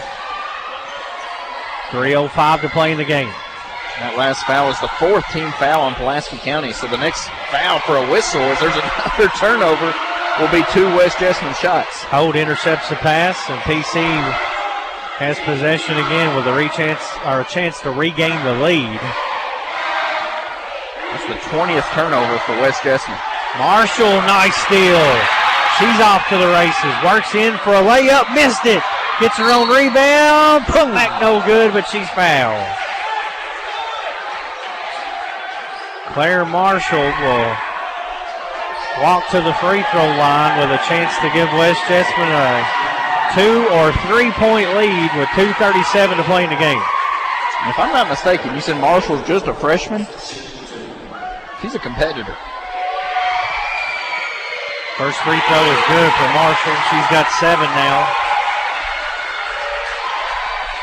3:05 to play in the game. That last foul is the 4th team foul on Pulaski County, so the next foul for a whistle, if there's another turnover, will be 2 West Jessamine shots. Holt intercepts the pass, and PC has possession again with a chance to regain the lead. That's the 20th turnover for West Jessamine. Marshall, nice steal. She's off to the races. Works in for a layup, missed it. Gets her own rebound. Put back no good, but she's fouled. Claire Marshall will walk to the free throw line with a chance to give West Jessamine a 2 or 3 point lead with 2:37 to play in the game. If I'm not mistaken, you said Marshall's just a freshman? She's a competitor. First free throw is good for Marshall. She's got 7 now.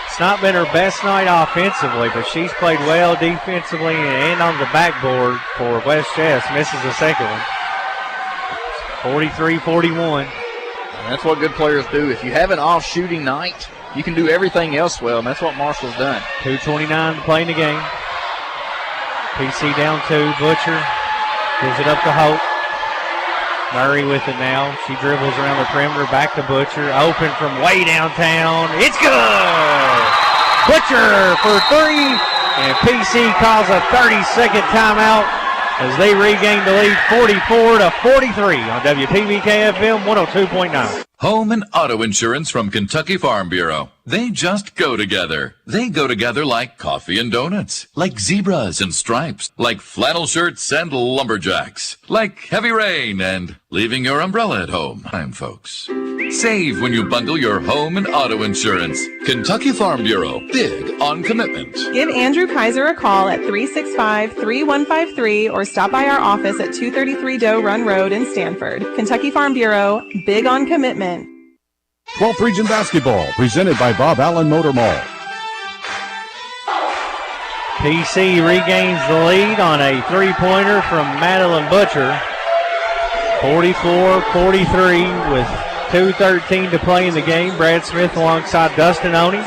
It's not been her best night offensively, but she's played well defensively and on the backboard for West Jess. Misses the second one. 43-41. And that's what good players do. If you have an off shooting night, you can do everything else well, and that's what Marshall's done. 2:29 to play in the game. PC down 2. Butcher gives it up to Hope. Murray with it now. She dribbles around the perimeter, back to Butcher. Open from way downtown. It's good! Butcher for 3, and PC calls a 30-second timeout as they regain the lead 44-43 on WPBK-FM 102.9. Home and auto insurance from Kentucky Farm Bureau. They just go together. They go together like coffee and donuts, like zebras and stripes, like flannel shirts and lumberjacks, like heavy rain and leaving your umbrella at home. Time, folks. Save when you bundle your home and auto insurance. Kentucky Farm Bureau, big on commitment. Give Andrew Kaiser a call at 365-3153 or stop by our office at 233 Doe Run Road in Stanford. Kentucky Farm Bureau, big on commitment. 12th Region Basketball, presented by Bob Allen Motor Mall. PC regains the lead on a three-pointer from Madeline Butcher. 44-43 with 2:13 to play in the game. Brad Smith alongside Dustin Oney.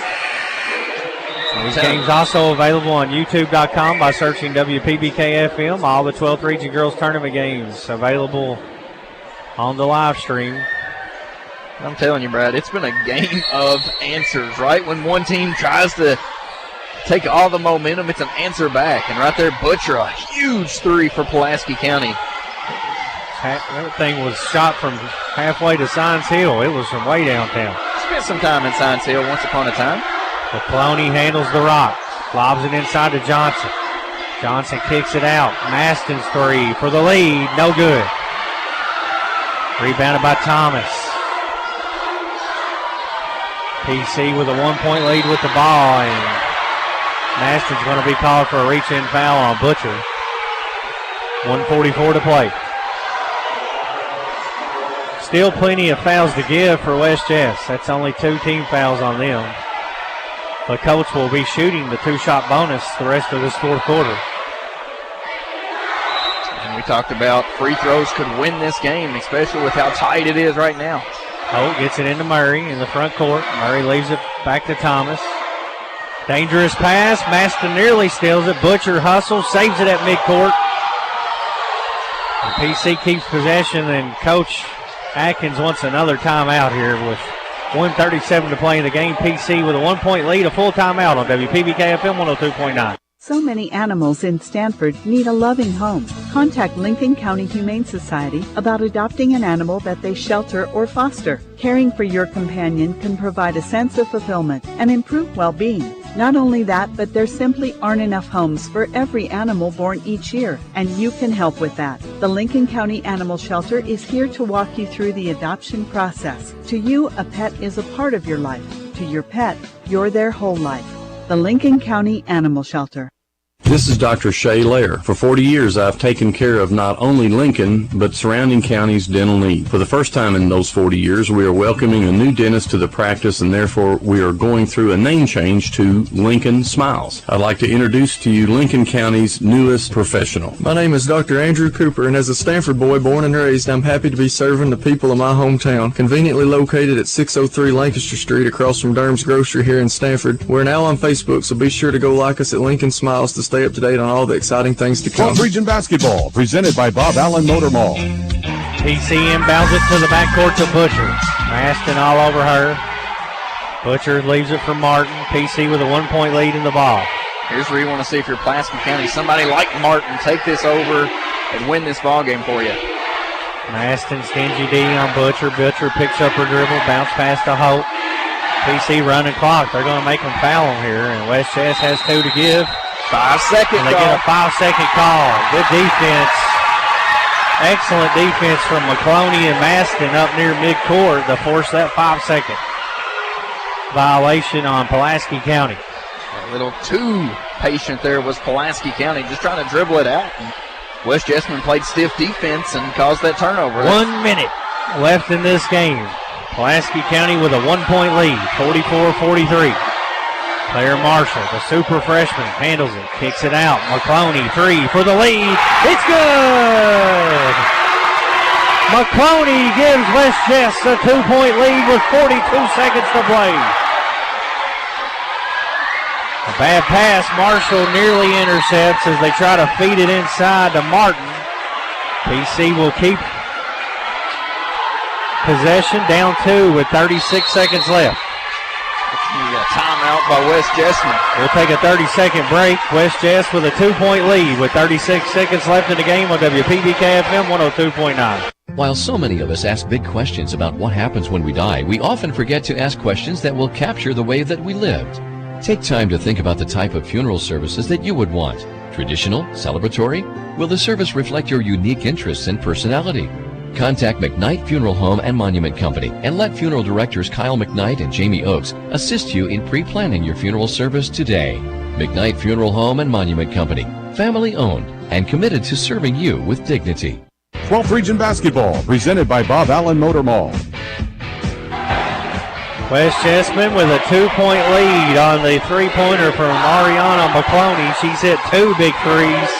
These games also available on YouTube.com by searching WPBK-FM. All the 12th Region Girls Tournament games available on the live stream. I'm telling you, Brad, it's been a game of answers, right? When one team tries to take all the momentum, it's an answer back. And right there, Butcher, a huge 3 for Pulaski County. That thing was shot from halfway to Science Hill. It was from way downtown. Spent some time in Science Hill once upon a time. Cloney handles the rock. Lobs it inside to Johnson. Johnson kicks it out. Maston's 3 for the lead. No good. Rebounded by Thomas. PC with a 1-point lead with the ball, and Maston's going to be called for a reach-in foul on Butcher. 1:44 to play. Still plenty of fouls to give for West Jess. That's only 2 team fouls on them. The coach will be shooting the 2-shot bonus the rest of this fourth quarter. And we talked about free throws could win this game, especially with how tight it is right now. Holt gets it into Murray in the front court. Murray leaves it back to Thomas. Dangerous pass. Maston nearly steals it. Butcher hustles, saves it at midcourt. And PC keeps possession, and Coach Atkins wants another timeout here with 1:37 to play in the game. PC with a 1-point lead, a full timeout on WPBK-FM 102.9. So many animals in Stanford need a loving home. Contact Lincoln County Humane Society about adopting an animal that they shelter or foster. Caring for your companion can provide a sense of fulfillment and improve well-being. Not only that, but there simply aren't enough homes for every animal born each year, and you can help with that. The Lincoln County Animal Shelter is here to walk you through the adoption process. To you, a pet is a part of your life. To your pet, you're their whole life. The Lincoln County Animal Shelter. This is Dr. Shay Lair. For 40 years, I've taken care of not only Lincoln, but surrounding counties' dental needs. For the first time in those 40 years, we are welcoming a new dentist to the practice, and therefore we are going through a name change to Lincoln Smiles. I'd like to introduce to you Lincoln County's newest professional. My name is Dr. Andrew Cooper, and as a Stanford boy born and raised, I'm happy to be serving the people of my hometown. Conveniently located at 603 Lancaster Street across from Durham's Grocery here in Stanford. We're now on Facebook, so be sure to go like us at Lincoln Smiles to stay up to date on all the exciting things to come. 12th Region Basketball, presented by Bob Allen Motor Mall. PC inbounds it to the backcourt to Butcher. Maston all over her. Butcher leaves it for Martin. PC with a 1-point lead in the ball. Here's where you want to see if you're Pulaski County. Somebody like Martin take this over and win this ball game for you. Maston stingy D on Butcher. Butcher picks up her dribble, bounce pass to Hope. PC running clock. They're going to make them foul on here, and West Chess has 2 to give. 5-second And they get a 5-second call. Good defense. Excellent defense from McCloney and Maston up near midcourt to force that 5-second violation on Pulaski County. A little too patient there was Pulaski County, just trying to dribble it out. And West Jessamine played stiff defense and caused that turnover. 1 minute left in this game. Pulaski County with a 1-point lead, 44-43. Claire Marshall, the super freshman, handles it, kicks it out. McCloney, 3 for the lead. It's good! McCloney gives West Jess a 2-point lead with 42 seconds to play. A bad pass. Marshall nearly intercepts as they try to feed it inside to Martin. PC will keep possession, down 2 with 36 seconds left. Timeout by West Jessamine. We'll take a 30-second break. West Jess with a 2-point lead with 36 seconds left in the game on WPBK-FM 102.9. While so many of us ask big questions about what happens when we die, we often forget to ask questions that will capture the way that we lived. Take time to think about the type of funeral services that you would want. Traditional? Celebratory? Will the service reflect your unique interests and personality? Contact McKnight Funeral Home and Monument Company and let funeral directors Kyle McKnight and Jamie Oakes assist you in pre-planning your funeral service today. McKnight Funeral Home and Monument Company, family owned and committed to serving you with dignity. 12th Region Basketball, presented by Bob Allen Motor Mall. West Jessamine with a 2-point lead on the three-pointer from Ariana McCloney. She's hit 2 big threes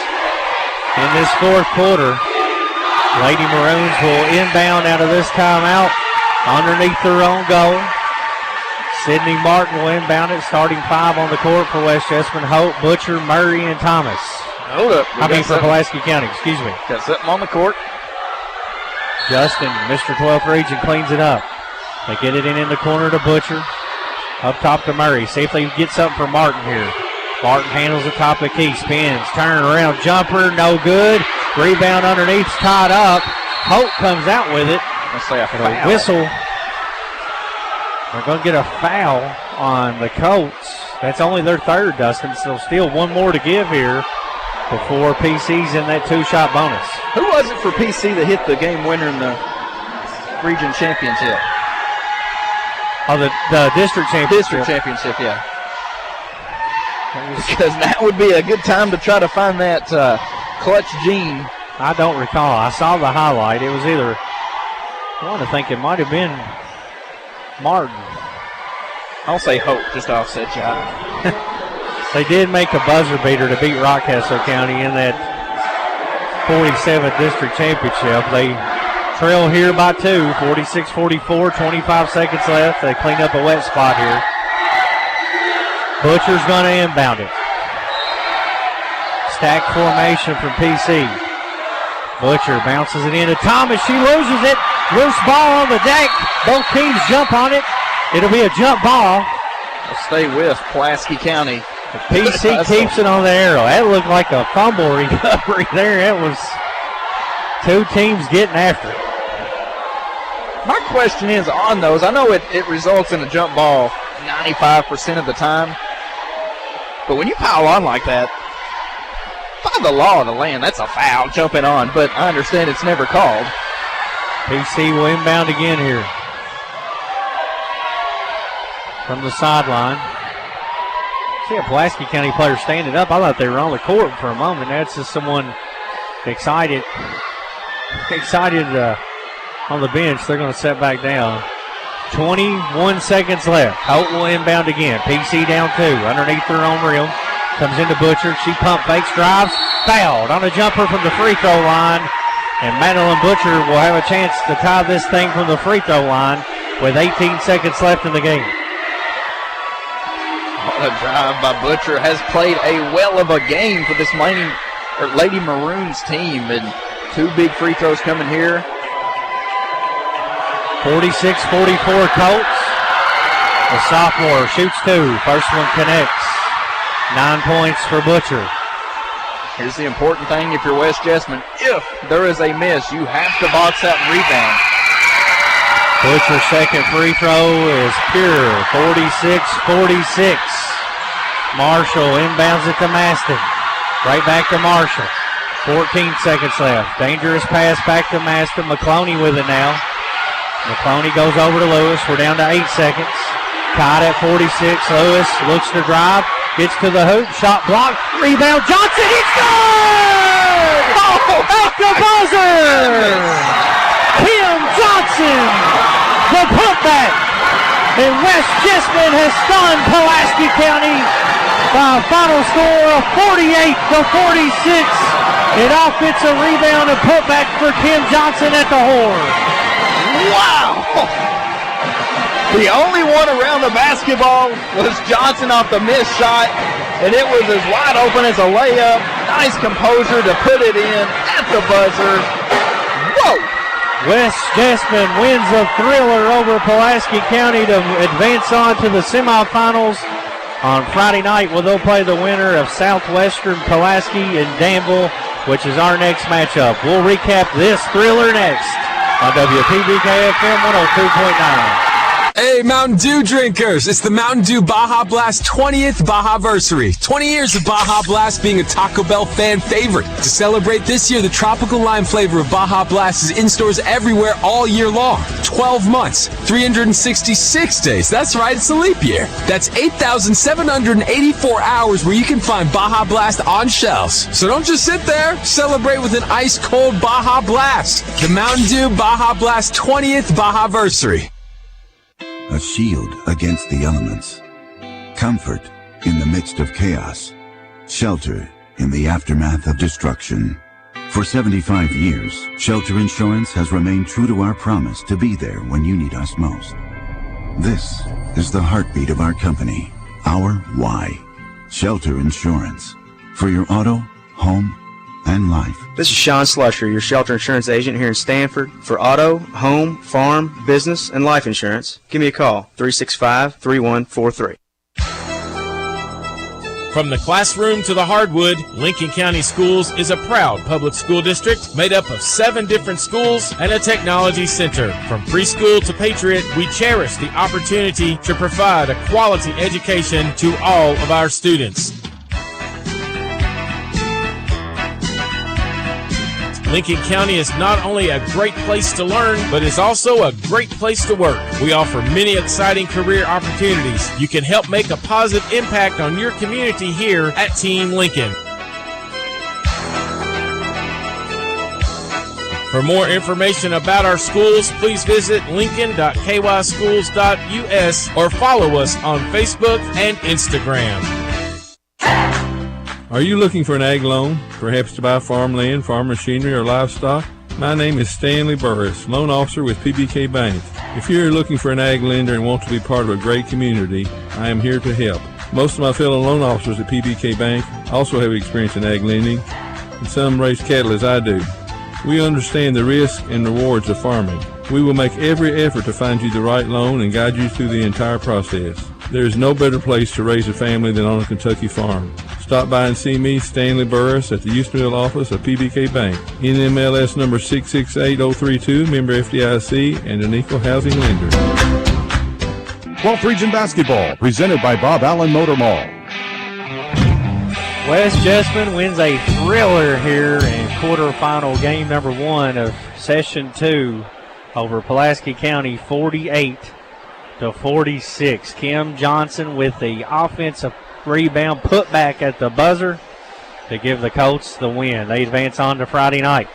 in this fourth quarter. Lady Maroons will inbound out of this timeout underneath their own goal. Sydney Martin will inbound it, starting 5 on the court for West Jessamine. Hope, Butcher, Murray, and Thomas. Hold up. For Pulaski County, excuse me. Got something on the court. Justin, Mr. 12th Region, cleans it up. They get it in the corner to Butcher. Up top to Murray. See if they can get something for Martin here. Martin handles the top of the key, spins, turn around, jumper, no good. Rebound underneath, tied up. Hope comes out with it. Let's say a foul. Whistle. They're going to get a foul on the Colts. That's only their third, Dustin, so still one more to give here before PC's in that 2-shot bonus. Who was it for PC that hit the game winner in the region championship? Oh, the district championship. District championship, yeah. Because that would be a good time to try to find that clutch gene. I don't recall. I saw the highlight. It was either, I want to think it might have been Martin. I'll say Hope, just to offset you. They did make a buzzer beater to beat Rockcastle County in that 47th district championship. They trail here by 2, 46-44, 25 seconds left. They clean up a wet spot here. Butcher's going to inbound it. Stack formation from PC. Butcher bounces it into Thomas. She loses it. Loose ball on the deck. Both teams jump on it. It'll be a jump ball. We'll stay with Pulaski County. PC keeps it on the arrow. That looked like a fumble recovery there. It was 2 teams getting after it. My question is on those, I know it results in a jump ball 95% of the time, but when you pile on like that, by the law of the land, that's a foul jumping on, but I understand it's never called. PC will inbound again here from the sideline. See a Pulaski County player standing up. I thought they were on the court for a moment. That's just someone excited on the bench. They're going to set back down. 21 seconds left. Holt will inbound again. PC down 2. Underneath their own rim. Comes into Butcher. She pump fakes, drives. Fouled on a jumper from the free throw line. And Madeline Butcher will have a chance to tie this thing from the free throw line with 18 seconds left in the game. What a drive by Butcher. Has played a well of a game for this Lady Maroons team. And 2 big free throws coming here. 46-44 Colts. The sophomore shoots 2. First one connects. 9 points for Butcher. Here's the important thing if you're West Jessamine. If there is a miss, you have to box out and rebound. Butcher's second free throw is pure. 46-46. Marshall inbounds it to Maston. Right back to Marshall. 14 seconds left. Dangerous pass back to Maston. McCloney with it now. McCloney goes over to Lewis. We're down to 8 seconds. Tied at 46. Lewis looks to drive. Gets to the hoop. Shot blocked. Rebound. Johnson. It's good! Oh, at the buzzer! Kim Johnson, the putback. And West Jessamine has stunned Pulaski County by a final score of 48-46. An offensive rebound and putback for Kim Johnson at the horn. Wow! The only one around the basketball was Johnson off the missed shot, and it was as wide open as a layup. Nice composure to put it in at the buzzer. Whoa! West Jessamine wins a thriller over Pulaski County to advance on to the semifinals on Friday night, where they'll play the winner of Southwestern Pulaski and Danville, which is our next matchup. We'll recap this thriller next on WPBK FM 102.9. Hey, Mountain Dew drinkers! It's the Mountain Dew Baja Blast 20th Baja-versary. 20 years of Baja Blast being a Taco Bell fan favorite. To celebrate this year, the tropical lime flavor of Baja Blast is in stores everywhere all year long. 12 months, 366 days. That's right, it's a leap year. That's 8,784 hours where you can find Baja Blast on shelves. So don't just sit there. Celebrate with an ice-cold Baja Blast. The Mountain Dew Baja Blast 20th Baja-versary. A shield against the elements. Comfort in the midst of chaos. Shelter in the aftermath of destruction. For 75 years, Shelter Insurance has remained true to our promise to be there when you need us most. This is the heartbeat of our company, our why. Shelter Insurance. For your auto, home, and life. This is Sean Slusher, your shelter insurance agent here in Stanford. For auto, home, farm, business, and life insurance, give me a call, 365-3143. From the classroom to the hardwood, Lincoln County Schools is a proud public school district made up of 7 different schools and a technology center. From preschool to Patriot, we cherish the opportunity to provide a quality education to all of our students. Lincoln County is not only a great place to learn, but is also a great place to work. We offer many exciting career opportunities. You can help make a positive impact on your community here at Team Lincoln. For more information about our schools, please visit lincoln.kyschools.us or follow us on Facebook and Instagram. Are you looking for an ag loan, perhaps to buy farmland, farm machinery, or livestock? My name is Stanley Burris, loan officer with PBK Bank. If you're looking for an ag lender and want to be part of a great community, I am here to help. Most of my fellow loan officers at PBK Bank also have experience in ag lending, and some raise cattle as I do. We understand the risks and rewards of farming. We will make every effort to find you the right loan and guide you through the entire process. There is no better place to raise a family than on a Kentucky farm. Stop by and see me, Stanley Burris, at the Houstonville office of PBK Bank. NMLS number 668032, member FDIC, and an equal housing lender. 12th Region Basketball, presented by Bob Allen Motor Mall. West Jessamine wins a thriller here in quarterfinal game number 1 of session 2 over Pulaski County, 48-46. Kim Johnson with the offensive rebound put back at the buzzer to give the Colts the win. They advance on to Friday night.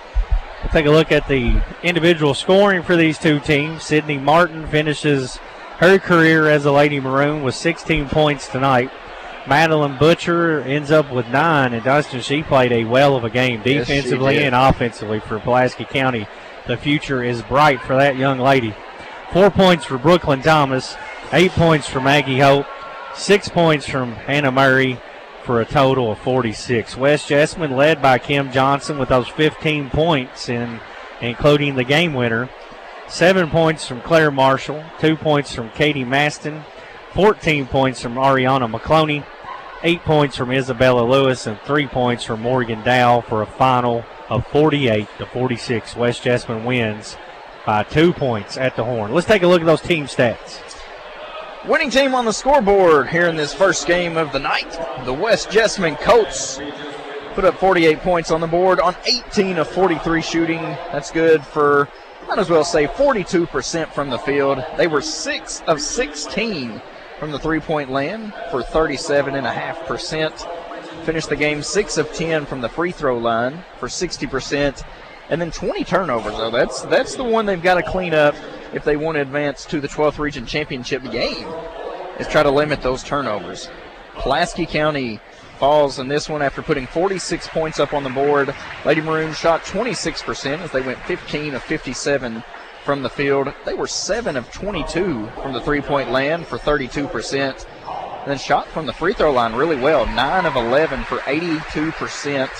We'll take a look at the individual scoring for these two teams. Sydney Martin finishes her career as a Lady Maroon with 16 points tonight. Madeline Butcher ends up with 9, and Dustin, she played a well of a game defensively and offensively for Pulaski County. The future is bright for that young lady. 4 points for Brooklyn Thomas, 8 points for Maggie Hope, 6 points from Hannah Murray for a total of 46. West Jessamine led by Kim Johnson with those 15 points, including the game winner. 7 points from Claire Marshall, 2 points from Katie Maston, 14 points from Ariana McCloney, 8 points from Isabella Lewis, and 3 points from Morgan Dow for a final of 48-46. West Jessamine wins by 2 points at the horn. Let's take a look at those team stats. Winning team on the scoreboard here in this first game of the night. The West Jessamine Colts put up 48 points on the board on 18 of 43 shooting. That's good for, might as well say, 42% from the field. They were 6 of 16 from the three-point land for 37.5%. Finished the game 6 of 10 from the free throw line for 60%. And then 20 turnovers, though. That's the one they've got to clean up if they want to advance to the 12th Region Championship game, is try to limit those turnovers. Pulaski County falls in this one after putting 46 points up on the board. Lady Maroons shot 26% as they went 15 of 57 from the field. They were 7 of 22 from the three-point land for 32%. And then shot from the free throw line really well, 9 of 11 for 82%.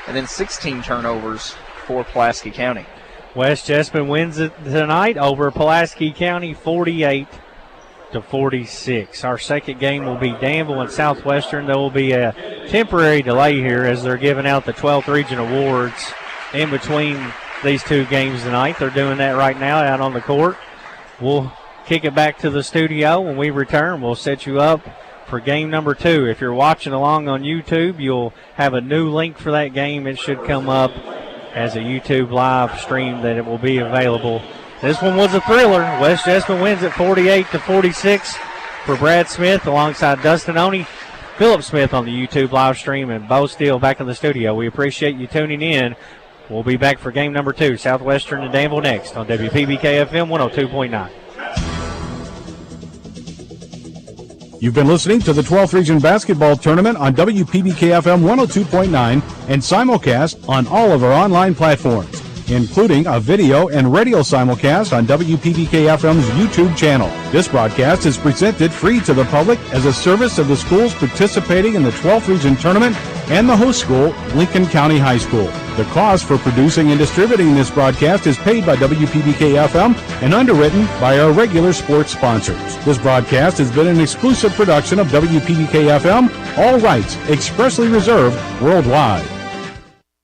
And then 16 turnovers for Pulaski County. West Jessamine wins it tonight over Pulaski County 48-46. Our second game will be Danville and Southwestern. There will be a temporary delay here as they're giving out the 12th Region Awards in between these two games tonight. They're doing that right now out on the court. We'll kick it back to the studio. When we return, we'll set you up for game number 2. If you're watching along on YouTube, you'll have a new link for that game. It should come up as a YouTube live stream that it will be available. This one was a thriller. West Jessamine wins at 48-46 for Brad Smith alongside Dustin Oney, Philip Smith on the YouTube live stream, and Bo Steele back in the studio. We appreciate you tuning in. We'll be back for game number 2, Southwestern and Danville next on WPBK-FM 102.9. You've been listening to the 12th Region Basketball Tournament on WPBK-FM 102.9 and simulcast on all of our online platforms, including a video and radio simulcast on WPBK-FM's YouTube channel. This broadcast is presented free to the public as a service of the schools participating in the 12th Region Tournament and the host school, Lincoln County High School. The cost for producing and distributing this broadcast is paid by WPBK-FM and underwritten by our regular sports sponsors. This broadcast has been an exclusive production of WPBK-FM, all rights expressly reserved worldwide.